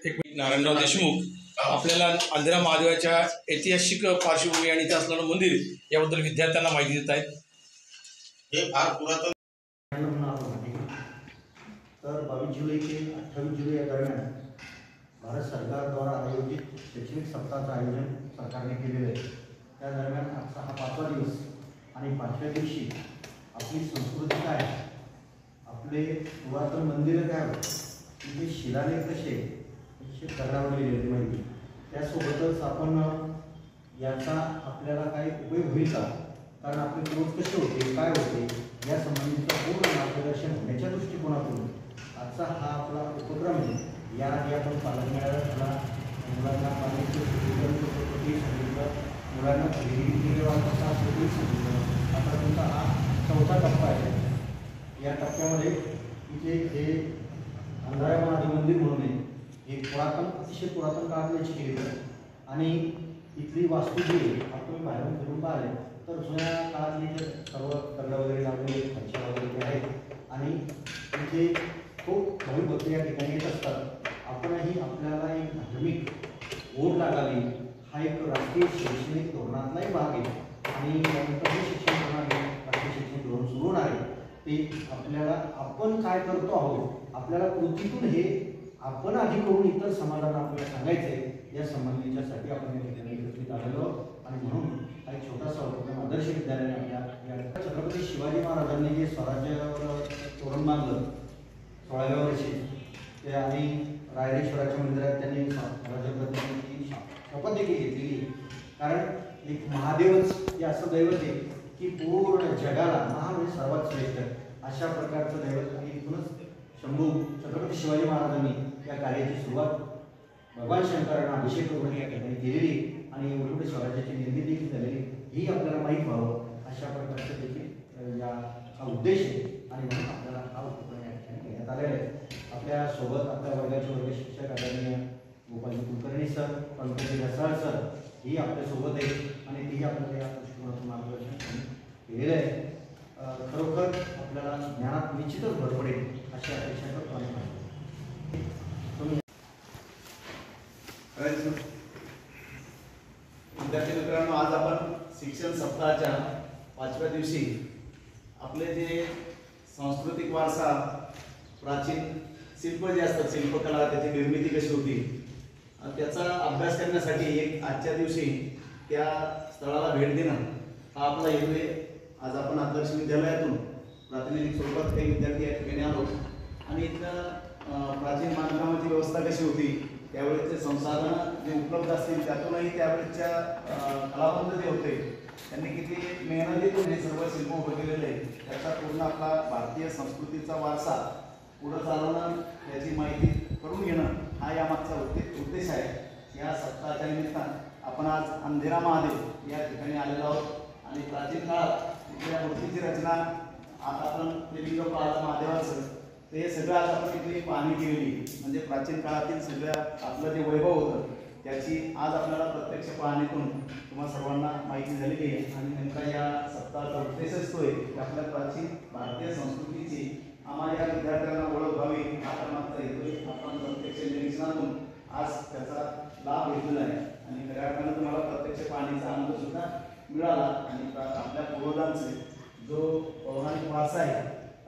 एक मिनिट. नारायणराव देशमुख आपल्याला अंधेरा महादेवाच्या ऐतिहासिक पार्श्वभूमी आणि इथे असणारं मंदिर याबद्दल विद्यार्थ्यांना माहिती देत आहेत. हे फार पुरातन. तर 22 जुलै ते 28 जुलै या दरम्यान भारत सरकारद्वारा आयोजित शैक्षणिक सप्ताहाचं आयोजन सरकारने केलेलं आहे. त्या दरम्यान आजचा हा 5वा दिवस आणि 5व्या दिवशी आपली संस्कृती काय, आपले पुरातन मंदिरं काय, म्हणजे शिलालेख कसे दगडावर लिहिलेली माहिती, त्यासोबतच आपण याचा आपल्याला काही उपयोग होईल का, कारण आपले पूर्वज कसे होते, काय होते, या संबंधीचं पूर्ण मार्गदर्शन होण्याच्या दृष्टिकोनातून आजचा हा आपला उपक्रम आहे. याआधी आपण पालक मेळाव्याला मुलांना पाण्याची पद्धती सांगितलं, मुलांना पद्धती सांगितलं. आता तुमचा हा 4था टप्पा आहे. या टप्प्यामध्ये इथे हे अंधारा महादेव मंदिर म्हणून आहे. हे पुरातन, अतिशय पुरातन काळातले चिखली आणि इथली वास्तू जी आहे आपण बाहेरून फिरून पाहिले तर जुन्या काळातले सर्व दगड वगैरे लावलेले खालच्या वगैरे आहेत आणि इथे खूप भाविक भक्त या ठिकाणी येत असतात. आपणही आपल्याला एक धार्मिक ओढ लागावी हा एक राष्ट्रीय शैक्षणिक धोरणातलाही भाग आहे. आणि त्यानंतर हे शिक्षण प्रणाली राष्ट्रीय शैक्षणिक धोरण सुरू होणार आहे ते आपल्याला आपण काय करतो आहोत, आपल्याला कृतीतून हे आपण आधी करून इतर समाजाला आपल्याला सांगायचं आहे. या संबंधीच्यासाठी आपण या ठिकाणी एकत्रित आलेलो आणि म्हणून हा एक छोटासा उपक्रम आदर्श विद्यालयाने आपल्या छत्रपती शिवाजी महाराजांनी जे स्वराज्यावर तोरण बांधलं 16व्या वर्षी ते आणि रायरेश्वराच्या मंदिरात त्यांनी स्वराज्याबद्दल शपथ देखील घेतलेली. कारण एक महादेवच हे असं दैवत आहे की पूर्ण जगाला महा म्हणजे सर्वात श्रेष्ठ अशा प्रकारचं दैवत. आणि इथूनच शंभू छत्रपती शिवाजी महाराजांनी या कार्याची सुरुवात भगवान शंकरांना अभिषेक करून या ठिकाणी केलेली आणि एवढी स्वराज्याची निर्मिती देखील झालेली ही आपल्याला माहीत व्हावं अशा प्रकारचं देखील हा उद्देश आहे. आणि म्हणून आपल्याला हा उपक्रम या ठिकाणी घेण्यात आलेला आहे. आपल्या सोबत आपल्या वर्गाचे वर्ग शिक्षक आदरणीय गोपालजी कुलकर्णी सर, पंकज रसाळ सर ही आपल्यासोबत आहे आणि तीही आपल्याला या दृष्टिकोनातून मार्गदर्शन केलेलं आहे. खरोखर आपल्याला ज्ञानात निश्चितच भर पडेल अशी अपेक्षा करतो. आणि विद्यार्थी मित्रांनो, आज आपण शिक्षण सप्ताहाच्या 5व्या दिवशी आपले जे सांस्कृतिक वारसा, प्राचीन शिल्प जे असतात, शिल्पकला, त्याची निर्मिती कशी होती त्याचा अभ्यास करण्यासाठी एक आजच्या दिवशी त्या स्थळाला भेट देणं हा आपला हेतू आहे. आज आपण आदर्श विद्यालयातून प्रातिनिधिक स्वरूपात काही विद्यार्थी या ठिकाणी आलो आणि इथं प्राचीन बांधकामाची व्यवस्था कशी होती, त्यावेळेचे संसाधनं जे उपलब्ध असतील त्यातूनही त्यावेळेच्या कलावंत जे होते त्यांनी किती मेहनतीतून हे सर्व शिल्प उभं केलेलं आहे त्याचा पूर्ण आपला भारतीय संस्कृतीचा वारसा पुढं चालवणं, त्याची माहिती करून घेणं हा यामागचा उद्देश आहे. या सप्ताहाच्या निमित्तानं आपण आज अंधेरा महादेव या ठिकाणी आलेलो आहोत आणि प्राचीन काळात इथल्या मूर्तीची रचना, आता आपण ते लिंग पाहलं महादेवाचं, ते सगळं आज आपण इथली पाहणी केलेली म्हणजे प्राचीन काळातील सगळं आपलं जे वैभव होतं त्याची आज आपल्याला प्रत्यक्ष पाहणीतून तुम्हा सर्वांना माहिती झालेली आहे. आणि नेमका या सप्ताहाचा उद्देशच तो आहे की आपल्या प्राचीन भारतीय संस्कृतीची आम्हाला या विद्यार्थ्यांना ओळख व्हावी हा कारणाचा हेतू आहे. आपण प्रत्यक्ष निरीक्षणातून आज त्याचा लाभ घेतलेला आहे आणि खऱ्या अर्थानं तुम्हाला प्रत्यक्ष पाहणीचा आनंद सुद्धा मिळाला. आणि आपल्या पूर्वजांचे जो पौराणिक वारसा आहे,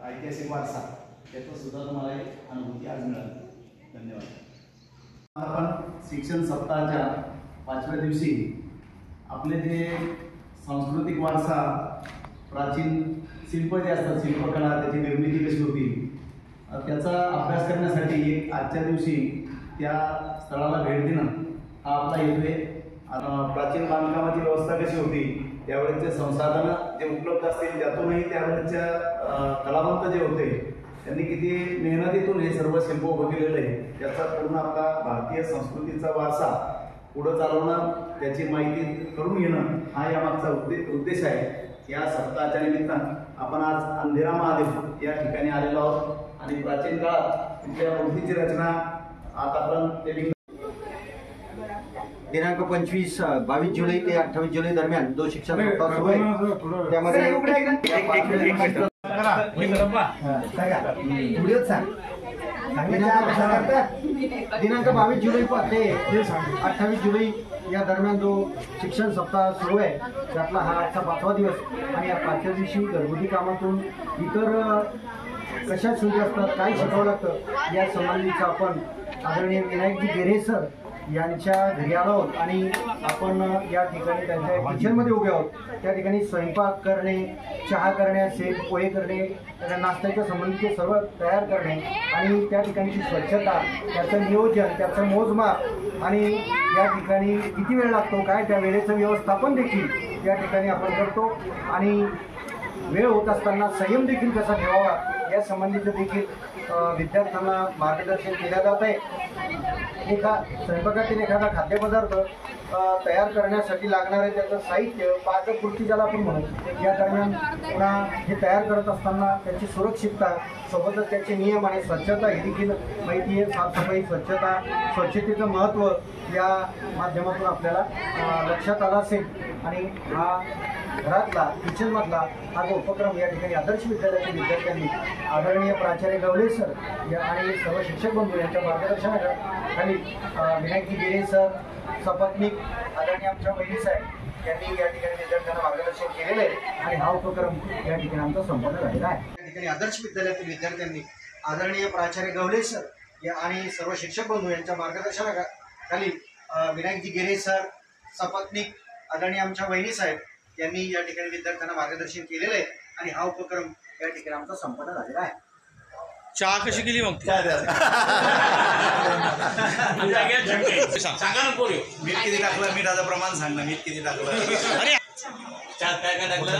ऐतिहासिक वारसा, त्याचा सुद्धा तुम्हाला एक अनुभूती आज मिळाली. धन्यवाद. आपण शिक्षण सप्ताहाच्या 5व्या दिवशी आपले जे सांस्कृतिक वारसा, प्राचीन शिल्प जे असतात, शिल्पकला, त्याची निर्मिती कशी होती त्याचा अभ्यास करण्यासाठी एक आजच्या दिवशी त्या स्थळाला भेट देणं हा आपला हेतू आहे. प्राचीन बांधकामाची व्यवस्था कशी होती, त्यावेळेचे संसाधनं जे उपलब्ध असतील त्यातूनही त्यावेळेच्या कलावंत जे होते त्यांनी किती मेहनतीतून हे सर्व शिल्प उभं केलेलं आहे त्याचा पूर्ण आपला भारतीय संस्कृतीचा वारसा पुढं चालवणं, त्याची माहिती करून घेणं हा यामागचा उद्देश आहे. या सप्ताहाच्या निमित्तानं आपण आज अंधेरा महादेव या ठिकाणी आलेलो आहोत आणि प्राचीन काळात तिथल्या मूर्तीची रचना, आता आपण ते दिनांक 22 जुलै ते 28 जुलै दरम्यान जो शिक्षण सप्ताह सुरू आहे त्यामध्ये दिनांक 22 जुलै ते 28 जुलै या दरम्यान जो शिक्षण सप्ताह सुरू आहे त्यातला हा आजचा 5वा दिवस. आणि या 5व्या दिवशी घरगुती कामातून इतर कशा सुविधा असतात, काय शिकावं लागतं या संबंधीचं आपण आदरणीय विनायकजी गेरे सर यांच्या घरी आलो आहोत आणि आपण या ठिकाणी त्यांच्या किचनमध्ये उभे आहोत. त्या ठिकाणी स्वयंपाक करणे, चहा करणे असेल, पोहे करणे, नाश्त्याच्या संबंधीचे सर्व तयार करणे आणि त्या ठिकाणची स्वच्छता, त्याचं नियोजन, त्याचं मोजमाप आणि या ठिकाणी किती वेळ लागतो, काय त्या वेळेचं व्यवस्थापन देखील या ठिकाणी आपण करतो. आणि वेळ होत असताना संयम देखील कसा ठेवावा या संबंधीचं देखील विद्यार्थ्यांना मार्गदर्शन केलं जात आहे. स्वयंपाकातील एखादा खाद्यपदार्थ तयार करण्यासाठी लागणारे त्याचं साहित्य, पाककृती ज्याला आपण म्हणू, या दरम्यान पुन्हा हे तयार करत असताना त्याची सुरक्षितता, सोबतच त्याचे नियम आणि स्वच्छता ही देखील माहिती आहे. साफसफाई, स्वच्छता, स्वच्छतेचं महत्त्व या माध्यमातून आपल्याला लक्षात आलं असेल. आणि हा घरातला, किचनमधला हा जो उपक्रम या ठिकाणी आदर्श विद्यालयातील विद्यार्थ्यांनी आदरणीय प्राचार्य गवळे सर आणि सर्व शिक्षक बंधू यांच्या मार्गदर्शनाखाली विनायकजी गेरे सर, सपत्नीक आदरणीय आमच्या वहिनी साहेब यांनी या ठिकाणी विद्यार्थ्यांना मार्गदर्शन केलेलं आहे आणि हा उपक्रम या ठिकाणी आमचा संपन्न झालेला आहे. या ठिकाणी आदर्श विद्यालयातील विद्यार्थ्यांनी आदरणीय प्राचार्य गवळे सर आणि सर्व शिक्षक बंधू यांच्या मार्गदर्शनाखाली विनायकजी गेरे सर, सपत्नीक आदरणीय आमच्या वहिनी साहेब यांनी या ठिकाणी विद्यार्थ्यांना मार्गदर्शन केलेलं आहे आणि हा उपक्रम या ठिकाणी आमचा संपन्न झालेला आहे. चहा कशी केली मग? सांगा ना पोरी. मीठ किती टाकलं, मीठाचं प्रमाण सांग ना, मीठ किती टाकलं. अरे चहा काय काय टाकलं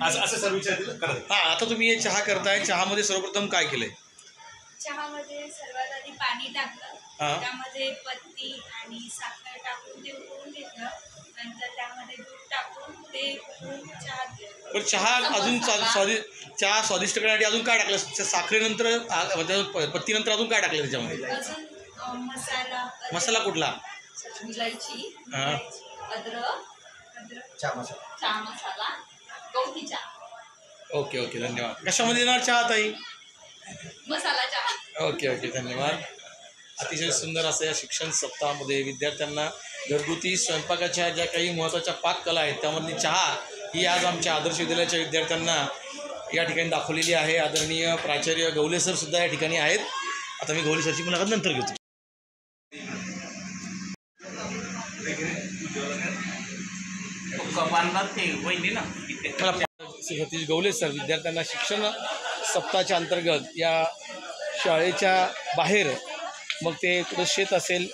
असं सर विचारतील. हा, आता तुम्ही हे चहा करताय, चहामध्ये सर्वप्रथम काय केलंय? चहामध्ये सर्वात आधी पाणी टाकलं, त्यामध्ये पत्ती आणि साखर टाकून ते उकळून घेतलं, नंतर त्यामध्ये दूध टाकून ते उकळून चहा घेतलं. पण चहा अजून चहा स्वादिष्ट करण्यासाठी अजून काय टाकलं? साखरेनंतर पत्तीनंतर अजून काय टाकलं त्याच्यामध्ये? अजून मसाला कुठला? इलायची, अद्रक, चहा मसाला, गवती चहा. ओके ओके, धन्यवाद. कशामध्ये येणार चहा ताई? मसाला चहा. ओके ओके, धन्यवाद. अतिशय सुंदर असं या शिक्षण सप्ताहामध्ये विद्यार्थ्यांना घरगुती स्वयंपाकाच्या ज्या काही महत्त्वाच्या पाककला आहेत त्यामधली चहा ही आज आमच्या आदर्श विद्यालयाच्या विद्यार्थ्यांना या ठिकाणी दाखवलेली आहे. आदरणीय प्राचार्य गवले सर सुद्धा या ठिकाणी आहेत. आता मी गवले सरची मुलाखत नंतर घेतो. सतीश गवले सर विद्यार्थ्यांना शिक्षण सप्ताहाच्या अंतर्गत या शाळेच्या बाहेर, मग ते कुठं शेत असेल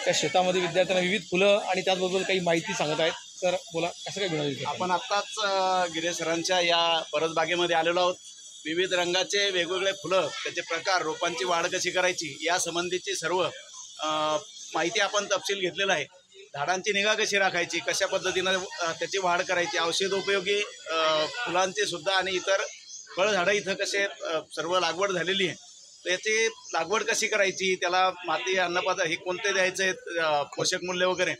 त्या शेतामध्ये विद्यार्थ्यांना विविध फुलं आणि त्याचबरोबर काही माहिती सांगत आहेत. तर बोला, कसं काय मिळाली? आपण आत्ताच गिरे सरांच्या या परसबागेमध्ये आलेलो आहोत. विविध रंगाचे वेगवेगळे फुलं, त्याचे प्रकार, रोपांची वाढ कशी करायची या संबंधीची सर्व माहिती आपण तपशील घेतलेला आहे. झाडांची निगा कशी राखायची, कशा पद्धतीनं त्याची वाढ करायची, औषधोपयोगी फुलांचे सुद्धा आणि इतर फळझाडं इथं कसे सर्व लागवड झालेली आहे, त्याची लागवड कशी करायची, त्याला माती, अन्नपदार्थ हे कोणते द्यायचे, पोषक मूल्य वगैरे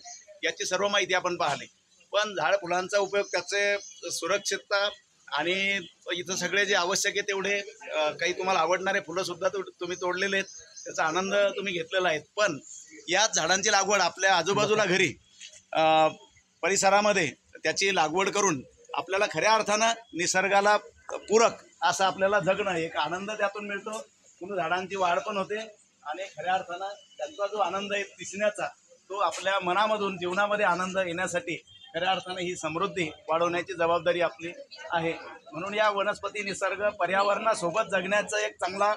याची सर्व माहिती आपण पाहिली. पण झाड फुलांचा उपयोग, त्याचे सुरक्षितता आणि इथं सगळे जे आवश्यक आहे तेवढे काही तुम्हाला आवडणारे फुलंसुद्धा तुम्ही तोडलेले आहेत, त्याचा आनंद तुम्ही घेतलेला आहे. पण याच झाडांची लागवड आपल्या आजूबाजूला घरी परिसरामध्ये त्याची लागवड करून आपल्याला खऱ्या अर्थानं निसर्गाला पूरक असं आपल्याला जगणं, एक आनंद त्यातून मिळतो. पूर्ण झाडांची वाढ पण होते आणि खऱ्या अर्थानं त्यांचा जो आनंद आहे दिसण्याचा, तो आपल्या मनामधून जीवनामध्ये आनंद येण्यासाठी खऱ्या अर्थानं ही समृद्धी वाढवण्याची जबाबदारी आपली आहे. म्हणून या वनस्पती, निसर्ग, पर्यावरणासोबत जगण्याचा एक चांगला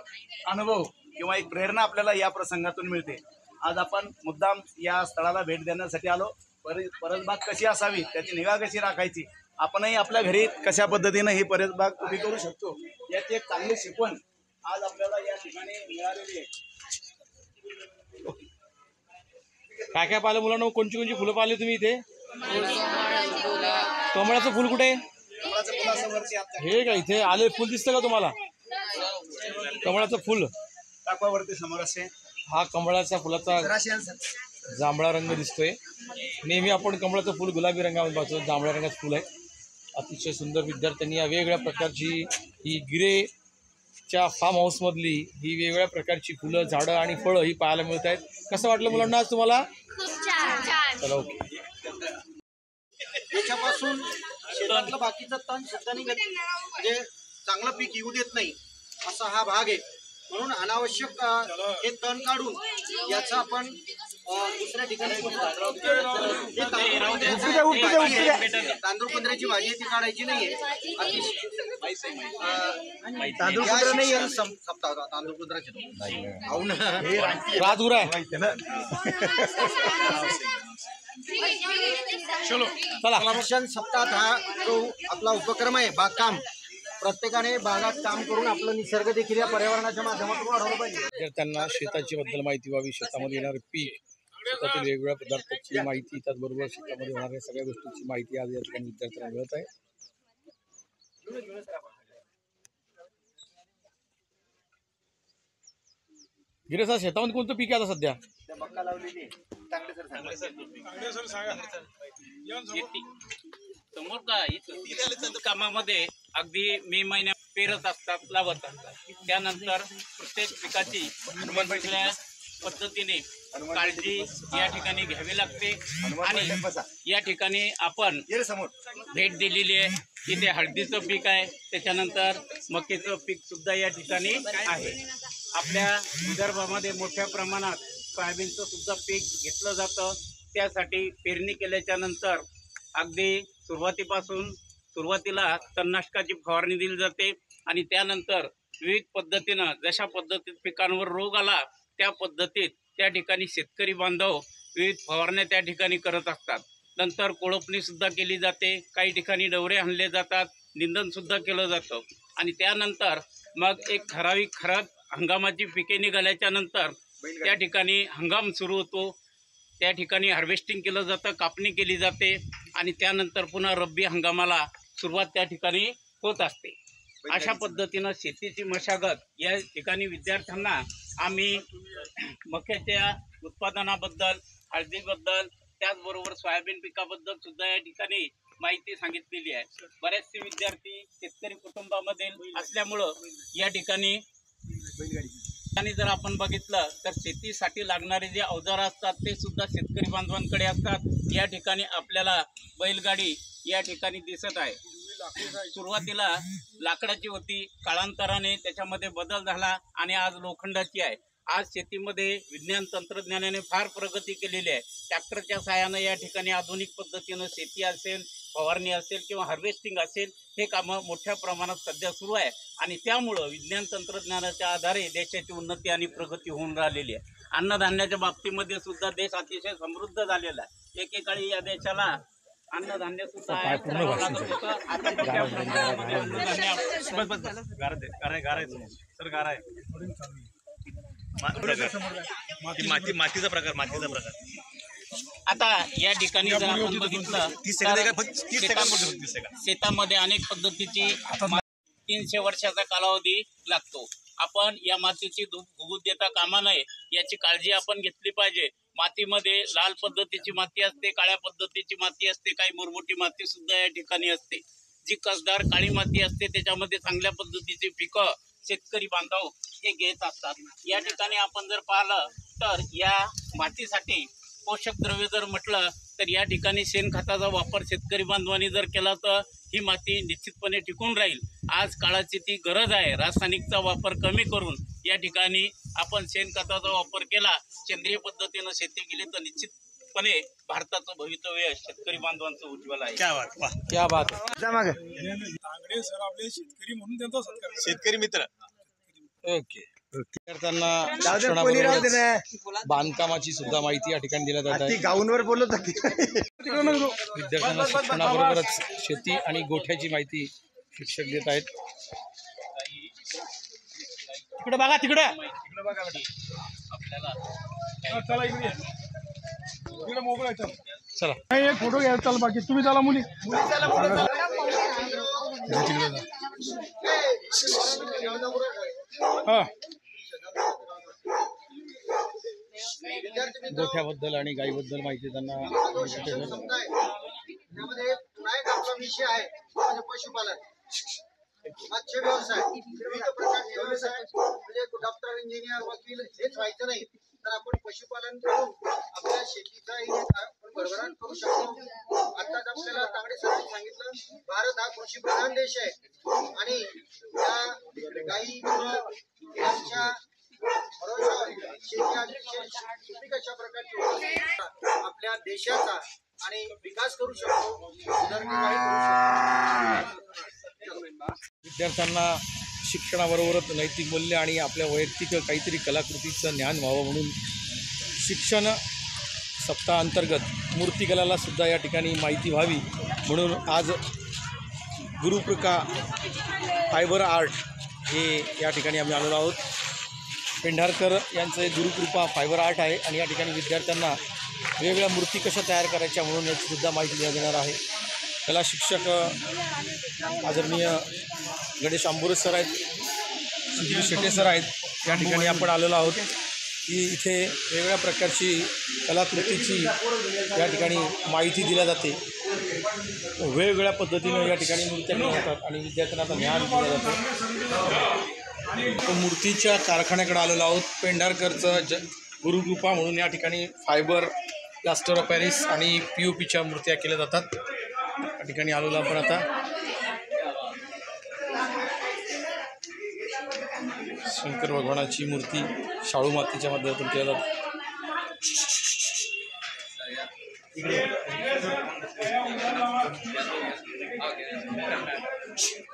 अनुभव किंवा एक प्रेरणा आपल्याला या प्रसंगातून मिळते. आज आपण मुद्दाम या स्थळाला भेट देण्यासाठी आलो. परसबाग कशी असावी, त्याची निगा कशी राखायची, आपणही आपल्या घरी कशा पद्धतीनं ही परसबाग उभी करू शकतो याची एक चांगली शिकवण आज आपल्याला या ठिकाणी मिळालेली आहे. काय काय पाहिलं मुलांना? कोणची कोणची फुलं पाहिली तुम्ही इथे? कमळाचं फुल कुठे? हे का इथे आले फुल दिसतं का तुम्हाला? कमळाचं फुल टाकवावरती समोर असे. हा कमळाच्या फुलाचा जांभळा रंग दिसतोय. नेहमी आपण कमळाचं फुल गुलाबी रंगामध्ये पाहतो, जांभळ्या रंगाचं फुल आहे. अतिशय सुंदर विद्यार्थ्यांनी या वेगवेगळ्या प्रकारची ही गिरेच्या फार्म हाऊसमधली ही वेगवेगळ्या प्रकारची फुलं, झाडं आणि फळं ही पाहायला मिळत आहेत. कसं वाटलं मुलांना आज तुम्हाला? चला, ओके. याच्यापासून शेतातलं बाकीचं तण सुद्धा निघत म्हणजे चांगलं पीक येऊ देत नाही असा हा भाग आहे. म्हणून अनावश्यक हे तण काढून याचा आपण दुसऱ्या ठिकाणी तांदूळपत्र्याची भाजी ती काढायची नाहीये. तांदूळपत्र नाही सप्ताह तांदूळपत्राची राजगुरा आहे. शिक्षण सप्ताहात हा जो आपला उपक्रम आहे बागकाम, प्रत्येकाने बागात काम करून आपलं निसर्ग देखील या पर्यावरणाच्या माध्यमातून वाढवलं पाहिजे. विद्यार्थ्यांना शेताची बद्दल माहिती व्हावी, शेतामध्ये येणारे पीक, शेतातील वेगवेगळ्या पदार्थाची माहिती, त्याचबरोबर शेतामध्ये होणाऱ्या सगळ्या गोष्टींची माहिती आज या ठिकाणी विद्यार्थ्यांना मिळत आहे. गिरे सर, शेतामध्ये कोणतं पीक आहे आता सध्या? मक्का लावलेली समोर का इथं कामामध्ये अगदी मे महिन्यात पेरत असतात, लावत असतात. त्यानंतर प्रत्येक पिकाची कुठल्या पद्धतीने काळजी या ठिकाणी घ्यावी लागते. आणि या ठिकाणी आपण भेट दिलेली आहे. इथे हळदीचं पीक आहे, त्याच्यानंतर मक्याचं पीक सुद्धा या ठिकाणी आहे. आपल्या विदर्भामध्ये मोठ्या प्रमाणात सोयाबीनचं सुद्धा पीक घेतलं जातं. त्यासाठी पेरणी केल्याच्या नंतर अगदी सुरुवातीला तणनाशकाची फवारणी दिली जाते आणि त्यानंतर विविध पद्धतीनं जशा पद्धतीत पिकांवर रोग आला त्या पद्धतीत त्या ठिकाणी शेतकरी बांधव विविध फवारण्या त्या ठिकाणी करत असतात. नंतर कोळपणीसुद्धा केली जाते, काही ठिकाणी डवरे आणले जातात, निंदनसुद्धा केलं जातं आणि त्यानंतर मग एक ठराविक खराब हंगामाची पिके निघाल्याच्या नंतर त्या ठिकाणी हंगाम सुरू होतो. त्या ठिकाणी हार्वेस्टिंग केलं जातं, कापणी केली जाते आणि त्यानंतर पुन्हा रब्बी हंगामाला सुरुवात त्या ठिकाणी होत असते. अशा पद्धतीनं शेतीची मशागत या ठिकाणी विद्यार्थ्यांना आम्ही मक्याच्या उत्पादनाबद्दल, हळदीबद्दल, त्याचबरोबर सोयाबीन पिकाबद्दल सुद्धा या ठिकाणी माहिती सांगितलेली आहे. बरेचसे विद्यार्थी शेतकरी कुटुंबामधील असल्यामुळं या ठिकाणी जर आपण बघितलं तर शेतीसाठी लागणारे जे अवजारं असतात ते सुद्धा शेतकरी बांधवांकडे असतात. या ठिकाणी आपल्याला बैलगाडी या ठिकाणी दिसत आहे. सुरुवातीला लाकडाची होती, काळांतराने त्याच्यामध्ये बदल झाला आणि आज लोखंडाची आहे. आज शेतीमध्ये विज्ञान तंत्रज्ञानाने फार प्रगती केलेली आहे. ट्रॅक्टरच्या सहाय्यानं या ठिकाणी आधुनिक पद्धतीनं शेती असेल, फवारणी असेल किंवा हार्वेस्टिंग असेल हे कामं मोठ्या प्रमाणात सध्या सुरू आहे आणि त्यामुळं विज्ञान तंत्रज्ञानाच्या आधारे देशाची उन्नती आणि प्रगती होऊन राहिलेली आहे. अन्नधान्याच्या बाबतीमध्ये सुद्धा देश अतिशय समृद्ध झालेला आहे. एकेकाळी या देशाला अन्नधान्य सुद्धा लागत होतं. आता मोठ्या प्रमाणामध्ये अन्नधान्य मातीचा प्रकार आता या ठिकाणी जर आपण बघितलं शेतामध्ये अनेक पद्धतीची 300 वर्षाचा कालावधी लागतो. आपण या मातीची भुगू देता कामा नये याची काळजी आपण घेतली पाहिजे. मातीमध्ये लाल पद्धतीची माती असते, काळ्या पद्धतीची माती असते, काही मुरमुटी माती सुद्धा या ठिकाणी असते. जी कसदार काळी माती असते त्याच्यामध्ये चांगल्या पद्धतीची पिकं शेतकरी बांधव हे घेत असतात. या ठिकाणी आपण जर पाहिलं तर या मातीसाठी पोषक द्रव्य जर म्हटलं तर या ठिकाणी शेणखताचा वापर शेतकरी बांधवांनी जर केला तर ही माती निश्चितपणे टिकून राहील. आज काळाची ती गरज आहे. रासायनिकचा वापर कमी करून या ठिकाणी आपण शेणखताचा वापर केला, सेंद्रिय पद्धतीनं शेती केली तर निश्चितपणे भारताचं भवितव्य शेतकरी बांधवांचं उज्ज्वल आहे. क्या बात. तांगडे सर आपले शेतकरी म्हणून त्यांचा सत्कार, शेतकरी मित्र. ओके. विद्यार्थ्यांना बांधकामाची सुद्धा माहिती या ठिकाणी दिल्या जात आहे. गाऊनवर बोलत विद्यार्थ्यांना शिक्षणाबरोबरच शेती आणि गोठ्याची माहिती शिक्षक देत आहेत. तिकडे बघा, तिकडे मोबाईल चला. एक फोटो घ्या, चल बाकी तुम्ही चला मुली गोठ्याबद्दल आणि गायीबद्दल माहिती त्यांना. त्यामध्ये पुन्हा एक आपला विषय आहे म्हणजे पशुपालन, मत्स्य व्यवसाय, विविध प्रकारचे व्यवसाय. म्हणजे डॉक्टर, इंजिनियर, वकील हेच व्हायचं नाही तर आपण पशुपालन करून आपल्या शेतीचाही आपण भरभराट करू शकतो. आताच आपल्याला तांगडे सरांनी सांगितलं, भारत हा कृषीप्रधान देश आहे आणि या गायी यांच्या शेती अतिशय सुपीक अशा प्रकारची आपल्या देशाचा आणि विकास करू शकतो, उदरनिर्वाह करू शकतो. विद्यार्थ्यांना शिक्षणाबरोबरच नैतिक मूल्य आणि आपल्या वैयक्तिक काहीतरी कलाकृतीचं ज्ञान व्हावं म्हणून शिक्षण सप्ताहांतर्गत मूर्तिकलाला सुद्धा या ठिकाणी माहिती व्हावी म्हणून आज गुरुकृपा फायबर आर्ट हे या ठिकाणी आम्ही आलेलो आहोत. पेंढारकर यांचं गुरुकृपा फायबर आर्ट आहे आणि या ठिकाणी विद्यार्थ्यांना वेगवेगळ्या मूर्ती कशा तयार करायच्या म्हणून याचीसुद्धा माहिती देण्यात येणार आहे. कला शिक्षक आदरणीय गणेश आंबोरे सर आहेत, सुधीर शेटे सर आहेत. या ठिकाणी आपण आलेलो आहोत की इथे वेगवेगळ्या प्रकारची कलाकृतीची या ठिकाणी माहिती दिल्या जाते. वेगवेगळ्या पद्धतीनं या ठिकाणी मूर्त्या बनवतात आणि विद्यार्थ्यांना आता ज्ञान दिलं जातं. मूर्तीच्या कारखान्याकडे आलेलो आहोत. पेंढारकरचं गुरुकृपा म्हणून या ठिकाणी फायबर, प्लास्टर ऑफ पॅरिस आणि POPच्या मूर्त्या केल्या जातात. या ठिकाणी आलेलो आपण आता. शंकर भगवानाची मूर्ती शाळू मातीच्या माध्यमातून केल्या जातात.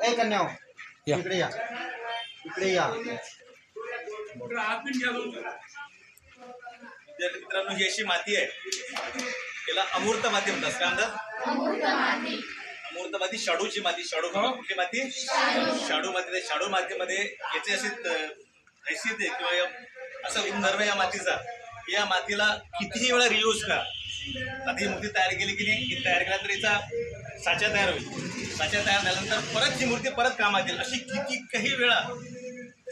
ए कन्या या. इकडे या, इकडे या. विद्यार्थी मित्रांनो, ही अशी माती आहे, त्याला अमूर्त माती म्हणतात. काय म्हणतात? अमूर्त माती. शाडूची माती. शाडू कुठली माती? शाडू माती. शाडू मातीमध्ये याची अशी हैसियत आहे किंवा असा गुणधर्म या मातीचा, या मातीला कितीही वेळा रियूज करा. आता ही मूर्ती तयार केली की तयार केल्यानंतर याचा साचा तयार होईल. साचा तयार झाल्यानंतर परत ही मूर्ती परत कामात येईल. अशी किती काही वेळा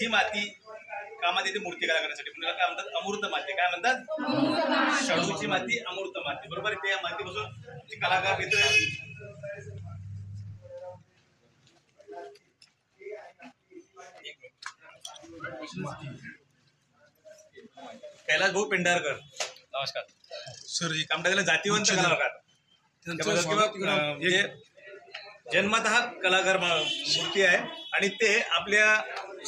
ही माती कामात येते मूर्तिकला करण्यासाठी. पुण्याला काय म्हणतात? अमूर्त माती. काय म्हणतात? शाडूची माती, अमूर्त माती. बरोबर आहे. त्या मातीपासून कलाकार तिथे कैलास भाऊ पेंढारकर, नमस्कार सर. त्याला जातीवंत कलाकार, म्हणजे जन्मतः कलाकार मूर्ती आहे आणि ते आपल्या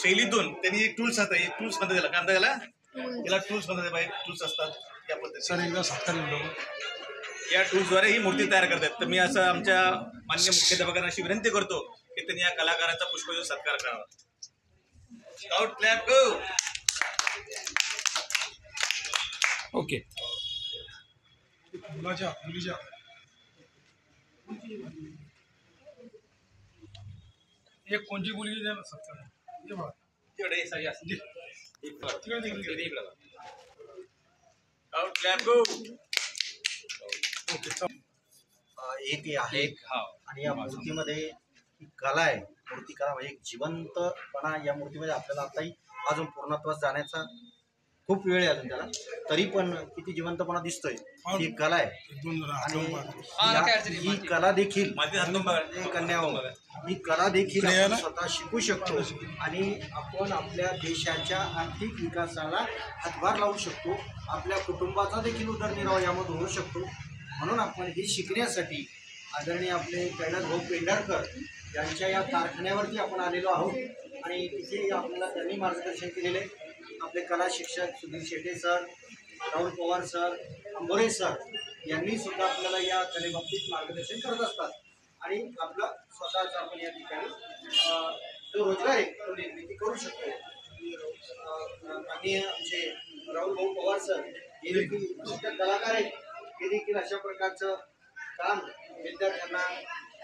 शैलीतून त्यांनी एक टूल्स असतात. एक टूल्स म्हणतात त्याला. काय म्हणतात त्याला? त्याला टूल्स म्हणतात. बाई टूल्स असतात या पद्धतीने. या टूल्सद्वारे ही मूर्ती तयार करतात. तर मी असं आमच्या मान्य मुख्याध्यापकांना अशी विनंती करतो की त्यांनी या कलाकाराचा पुष्पदेव सत्कार करावा. स्काउट क्लॅप गो. ओके. मुलीच्या एक कोणती मुलगी द्या ना सत्कार. स्काउट क्लॅप गो. एक आहे आणि या मूर्तीमध्ये ही कला आहे. मूर्तिकला म्हणजे एक जिवंतपणा या मूर्तीमध्ये आपल्याला आताही अजून पूर्णत्वास जाण्याचा खूप वेळ आहे अजून त्याला, तरी पण किती जिवंतपणा दिसतोय. ही कला आहे आणि ही कला देखील कन्या ही कला देखील आपण स्वतः शिकू शकतो आणि आपण आपल्या देशाच्या आर्थिक विकासाला हातभार लावू शकतो. आपल्या कुटुंबाचा देखील उदरनिर्वाह यामधून होऊ शकतो. म्हणून आपण हे शिकण्यासाठी आदरणीय आपले कैलास भाऊ पेंढारकर यांच्या या कारखान्यावरती आपण आलेलो आहोत आणि तिथे आपल्याला त्यांनी मार्गदर्शन केलेले आपले कला शिक्षक Sudhir Shete sir, Rahul Pawar sir, Ambore sir यांनी सुद्धा आपल्याला या कलेबाबतीत मार्गदर्शन करत असतात आणि आपला स्वतःचा आपण या ठिकाणी जो रोजगार आहे तो निर्मिती करू शकतो. आणि आमचे राहुल भाऊ पवार सर हे देखील कलाकार आहेत. हे देखील अशा प्रकारचं काम विद्यार्थ्यांना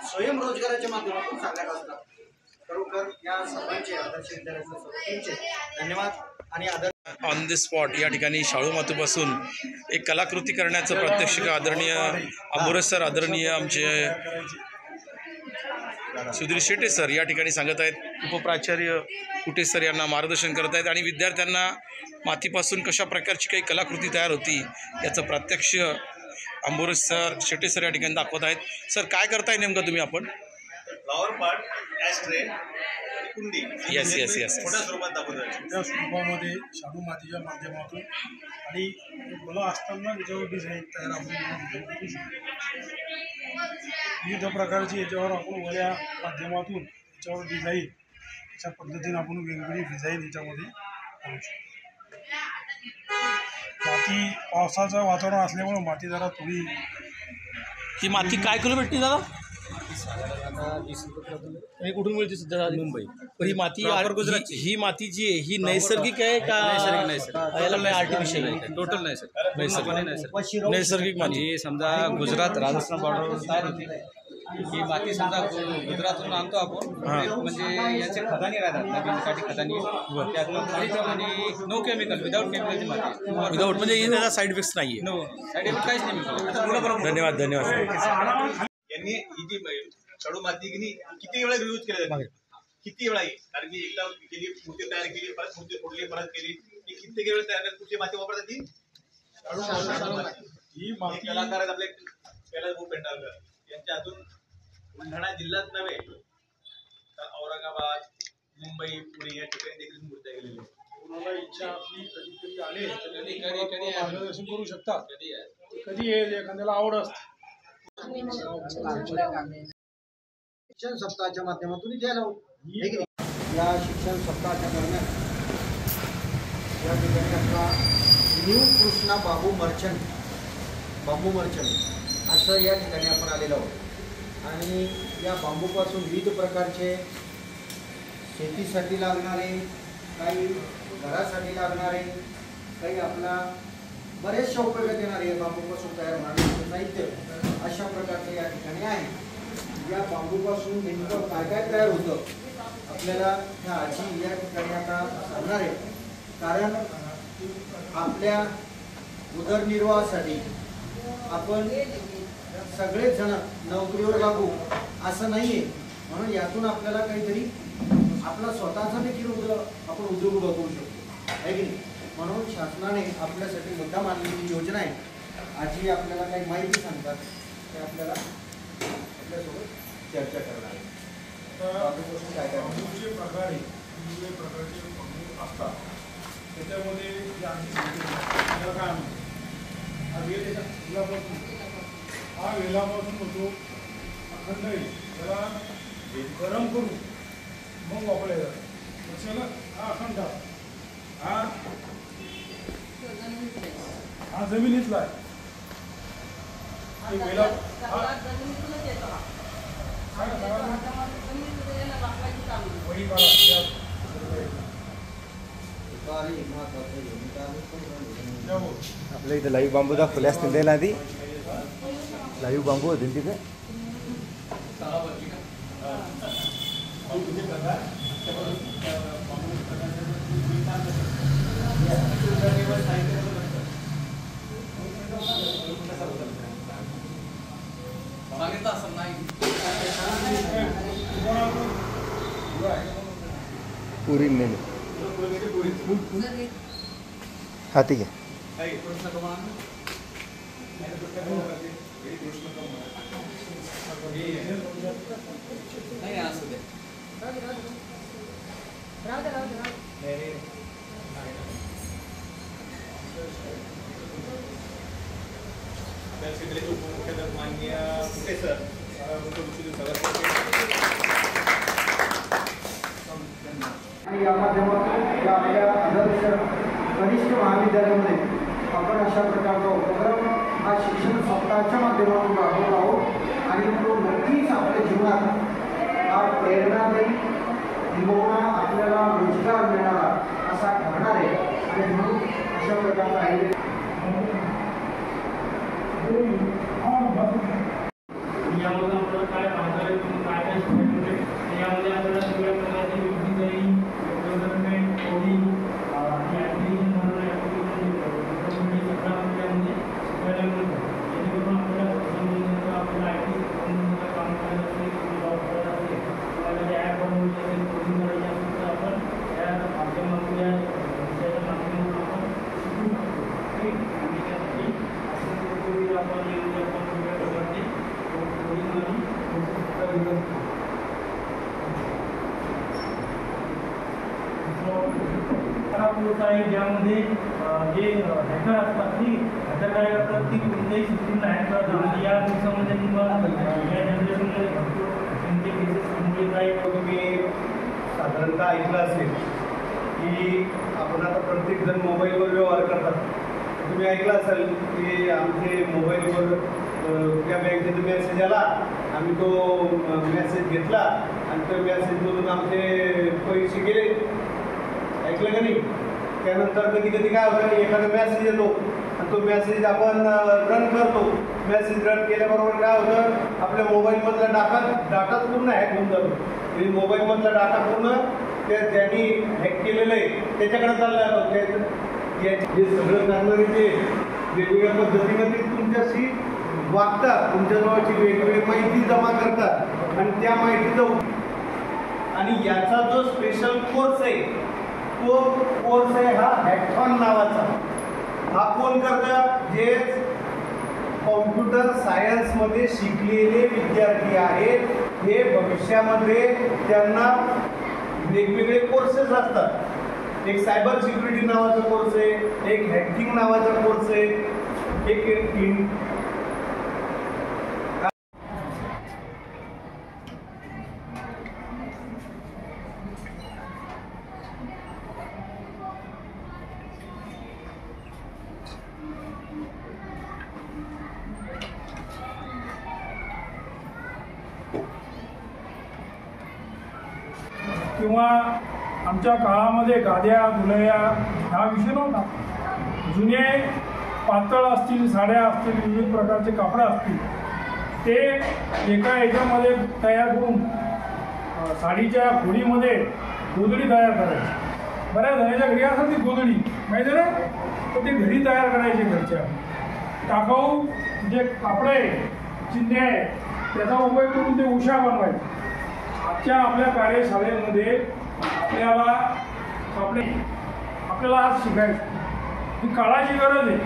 स्वयंरोजगाराच्या माध्यमातून सांगत असतात. खरोखर या सर्वांचे आदर्श विद्यार्थ्यांच्या सर्वांचे धन्यवाद आणि आदर. ऑन द स्पॉट या ठिकाणी शाळू मातीपासून एक कलाकृती करण्याचं प्रात्यक्षिक आदरणीय अंबोरे सर, आदरणीय आमचे सुधीर शेटे सर या ठिकाणी सांगत आहेत. उपप्राचार्य कुटे सर यांना मार्गदर्शन करत आहेत आणि विद्यार्थ्यांना मातीपासून कशा प्रकारची काही कलाकृती तयार होती याचं प्रात्यक्ष अंबोरे सर, शेटे सर या ठिकाणी दाखवत आहेत. सर काय करताय नेमकं तुम्ही? आपण फ्लॉवर पॉट, ॲस्ट्रे आणि कुंडी येस येस येस छोट्या स्वरूपात दाखवतात. त्या स्वरूपामध्ये शाडू मातीच्या माध्यमातून आणि मला असताना त्याच्यावर डिझाईन तयार आपण करू शकतो. विविध प्रकारची याच्यावर आपण वल्या माध्यमातून याच्यावर डिझाईन अशा पद्धतीने आपण वेगवेगळी डिझाईन याच्यामध्ये करू शकतो. माती पावसाचं वातावरण असल्यामुळे माती जरा थोडी. ही माती काय किलो भेटते दादा? कुठून मिळते सध्या? मुंबई. पण ही माती ही माती जी आहे ही नैसर्गिक आहे का आर्टिफिशियल आहे? टोटल नैसर्गिक नैसर्गिक माती. समजा गुजरात राजस्थान बॉर्डरवर तयार होते ही माती. समजा गुजरातवरून आणतो आपण, म्हणजे याचे खदानी राहतात नदीसाठी खदानी, आणि नो केमिकल, विदाऊट केमिकलची माती. विदाऊट म्हणजे त्याचा साईड इफेक्ट्स नाही आहे? नो साईड इफेक्ट काहीच नाही. धन्यवाद धन्यवाद. यांनी ही जी शाडू माती किती वेळा यूज केली जाते? किती वेळा? कारण की एकदा केली, मूर्ती तयार केली, परत मूर्ती फोडली, परत केली, कित्येक वेळ तयार करतात. कुठली माती वापरतात? ती शाडू माती. ही कलाकार आहेत आपले कैलास भाऊ पेंढारकर. यांच्या हातून बुलढाणा जिल्ह्यात नव्हे तर औरंगाबाद, मुंबई, पुणे या ठिकाणी देखील मूर्त्या गेलेल्या आहेत. कोणाला इच्छा आपली कधीतरी आले तर कधी मार्गदर्शन करू शकतात. कधी येईल, एखाद्याला आवड असते. शिक्षण सप्ताहाच्या माध्यमातून द्यायला या शिक्षण सप्ताहाच्या दरम्यान या ठिकाणी आपला न्यू कृष्णा बाबू मर्चंट बांबू मर्चंट असं या ठिकाणी आपण आलेलो आहोत आणि या बांबूपासून विविध प्रकारचे शेतीसाठी लागणारे, काही घरासाठी लागणारे, काही आपला बरेचशा उपयोगात येणारे बांबूपासून तयार होणारे साहित्य अशा प्रकारचे या ठिकाणी आहे। या बांबूपासून नेमकं काय काय तयार होतं आपल्याला ह्या आजी या ठिकाणी आता सांगणार आहे। कारण आपल्या उदरनिर्वाहासाठी आपण सगळेच जण नोकरीवर लागू असं नाहीये, म्हणून यातून आपल्याला काहीतरी आपला स्वतःचा देखील आपण उद्योग बघू शकतो, आहे की नाही? म्हणून शासनाने आपल्यासाठी मुद्दा मांडलेली योजना आहे। आजी आपल्याला काही माहिती सांगतात ते आपल्याला आपल्यासोबत चर्चा करणार आहे। काय काय बांबूचे प्रकार वेगवेगळे प्रकारचे बांबू असतात, त्याच्यामध्ये जे आम्ही त्याला काय म्हणतो, हा वेल वेलापासून, हा वेलापासून होतो अखंड आहे, त्याला गरम करून मग वापरले जातात। त्याच्याला हा अखंड, हा जमिनीतला आहे, वेला आपल्या इथे लाईव्ह बांबू दाखवले असतील त्याला आधी, लाईव्ह बांबू होतील तिथे। पुरी नेले, हा ठीक आहे। माननीय कुटे सर, आणि या माध्यमातून आपल्या आदर्श कनिष्ठ महाविद्यालयामध्ये आपण अशा प्रकारचा उपक्रम हा शिक्षण सप्ताहाच्या माध्यमातून राबवत आहोत आणि तो नक्कीच आपल्या जीवनात हा प्रेरणादायी, किंबहुना आपल्याला रोजगार मिळणारा असा ठरणार आहे आणि म्हणून अशा प्रकारचा आहे। यामध्ये आपल्याला काय पाहता येईल, काय काय शिकायचं, यामध्ये आपल्याला सगळ्या प्रकारची विविधताई, डेव्हलपमेंट, कोडिंग आणि ॲप्लिकेशन म्हणून ॲप्लिकेशन सगळ्यामध्ये शिकायला मिळतं। जेणेकरून आपल्याला संबंधित आपल्याला IT संबंधित काम करायचं असेल, जॉब करायचा असेल, आपल्याला ॲप बनवायची असेल, कोडिंग करायची असेल तर आपण या माध्यमातून, या विषयाच्या माध्यमातून आपण शिकू शकतो। आणि त्यासाठी असं आपण वेगवेगळ्या प्रकारचे आहे ज्यामध्ये जे हॅकर असतात ती हॅकर काय करतात की कोणत्याही सिस्टीमला हॅक करतात आणि या दिवसामध्ये किंवा या जनरेशनमध्ये भरपूर त्यांचे केसेस समोर आहे। तुम्ही साधारणतः ऐकलं असेल की आपण आता प्रत्येकजण मोबाईलवर व्यवहार करतात। तुम्ही ऐकलं असेल की आमचे मोबाईलवर त्या बँकेचा मेसेज आला, आम्ही तो मेसेज घेतला आणि त्या मेसेजमधून आमचे पैसे गेले, ऐकलं का नाही? त्यानंतर कधी कधी काय होतं, एखादा मेसेज येतो आणि तो मेसेज आपण रन करतो। मेसेज रन केल्याबरोबर काय होतं, आपल्या मोबाईलमधला डाटाच पूर्ण हॅक होऊन जातो। म्हणजे मोबाईलमधला डाटा पूर्ण ज्यांनी हॅक केलेलं आहे त्याच्याकडे चालला जातो। हे सगळं करणारे ते वेगवेगळ्या पद्धतीनं ते तुमच्याशी वागतात, तुमच्याजवळची वेगवेगळी माहिती जमा करतात आणि त्या माहितीचं आणि याचा जो स्पेशल कोर्स आहे तो कोर्स आहे हा हॅकथॉन नावाचा। हा कोण करतं, जे कॉम्प्युटर सायन्समध्ये शिकलेले विद्यार्थी आहेत, हे भविष्यामध्ये त्यांना वेगवेगळे कोर्सेस असतात। एक सायबर सिक्युरिटी नावाचा कोर्स आहे, एक हॅकिंग नावाचा कोर्स आहे, एक किंवा आमच्या काळामध्ये गाद्या दुलया हा विषय नव्हता. जुने पातळ असतील, साड्या असतील, विविध प्रकारचे कापडं असतील, ते एका याच्यामध्ये तयार करून साडीच्या खोडीमध्ये गोधडी तयार करायची. बऱ्याच जणांच्या घरी असतात ती गोधडी माहिती आहे ना, तर ते घरी तयार करायचे घरच्या. टाकाऊ जे कापड आहे, चिंध्या आहे, त्याचा उपयोग करून ते उशा बनवायचे. आजच्या आपल्या कार्यशाळेमध्ये आपल्याला आज शिकायचं ही काळाची गरज आहे.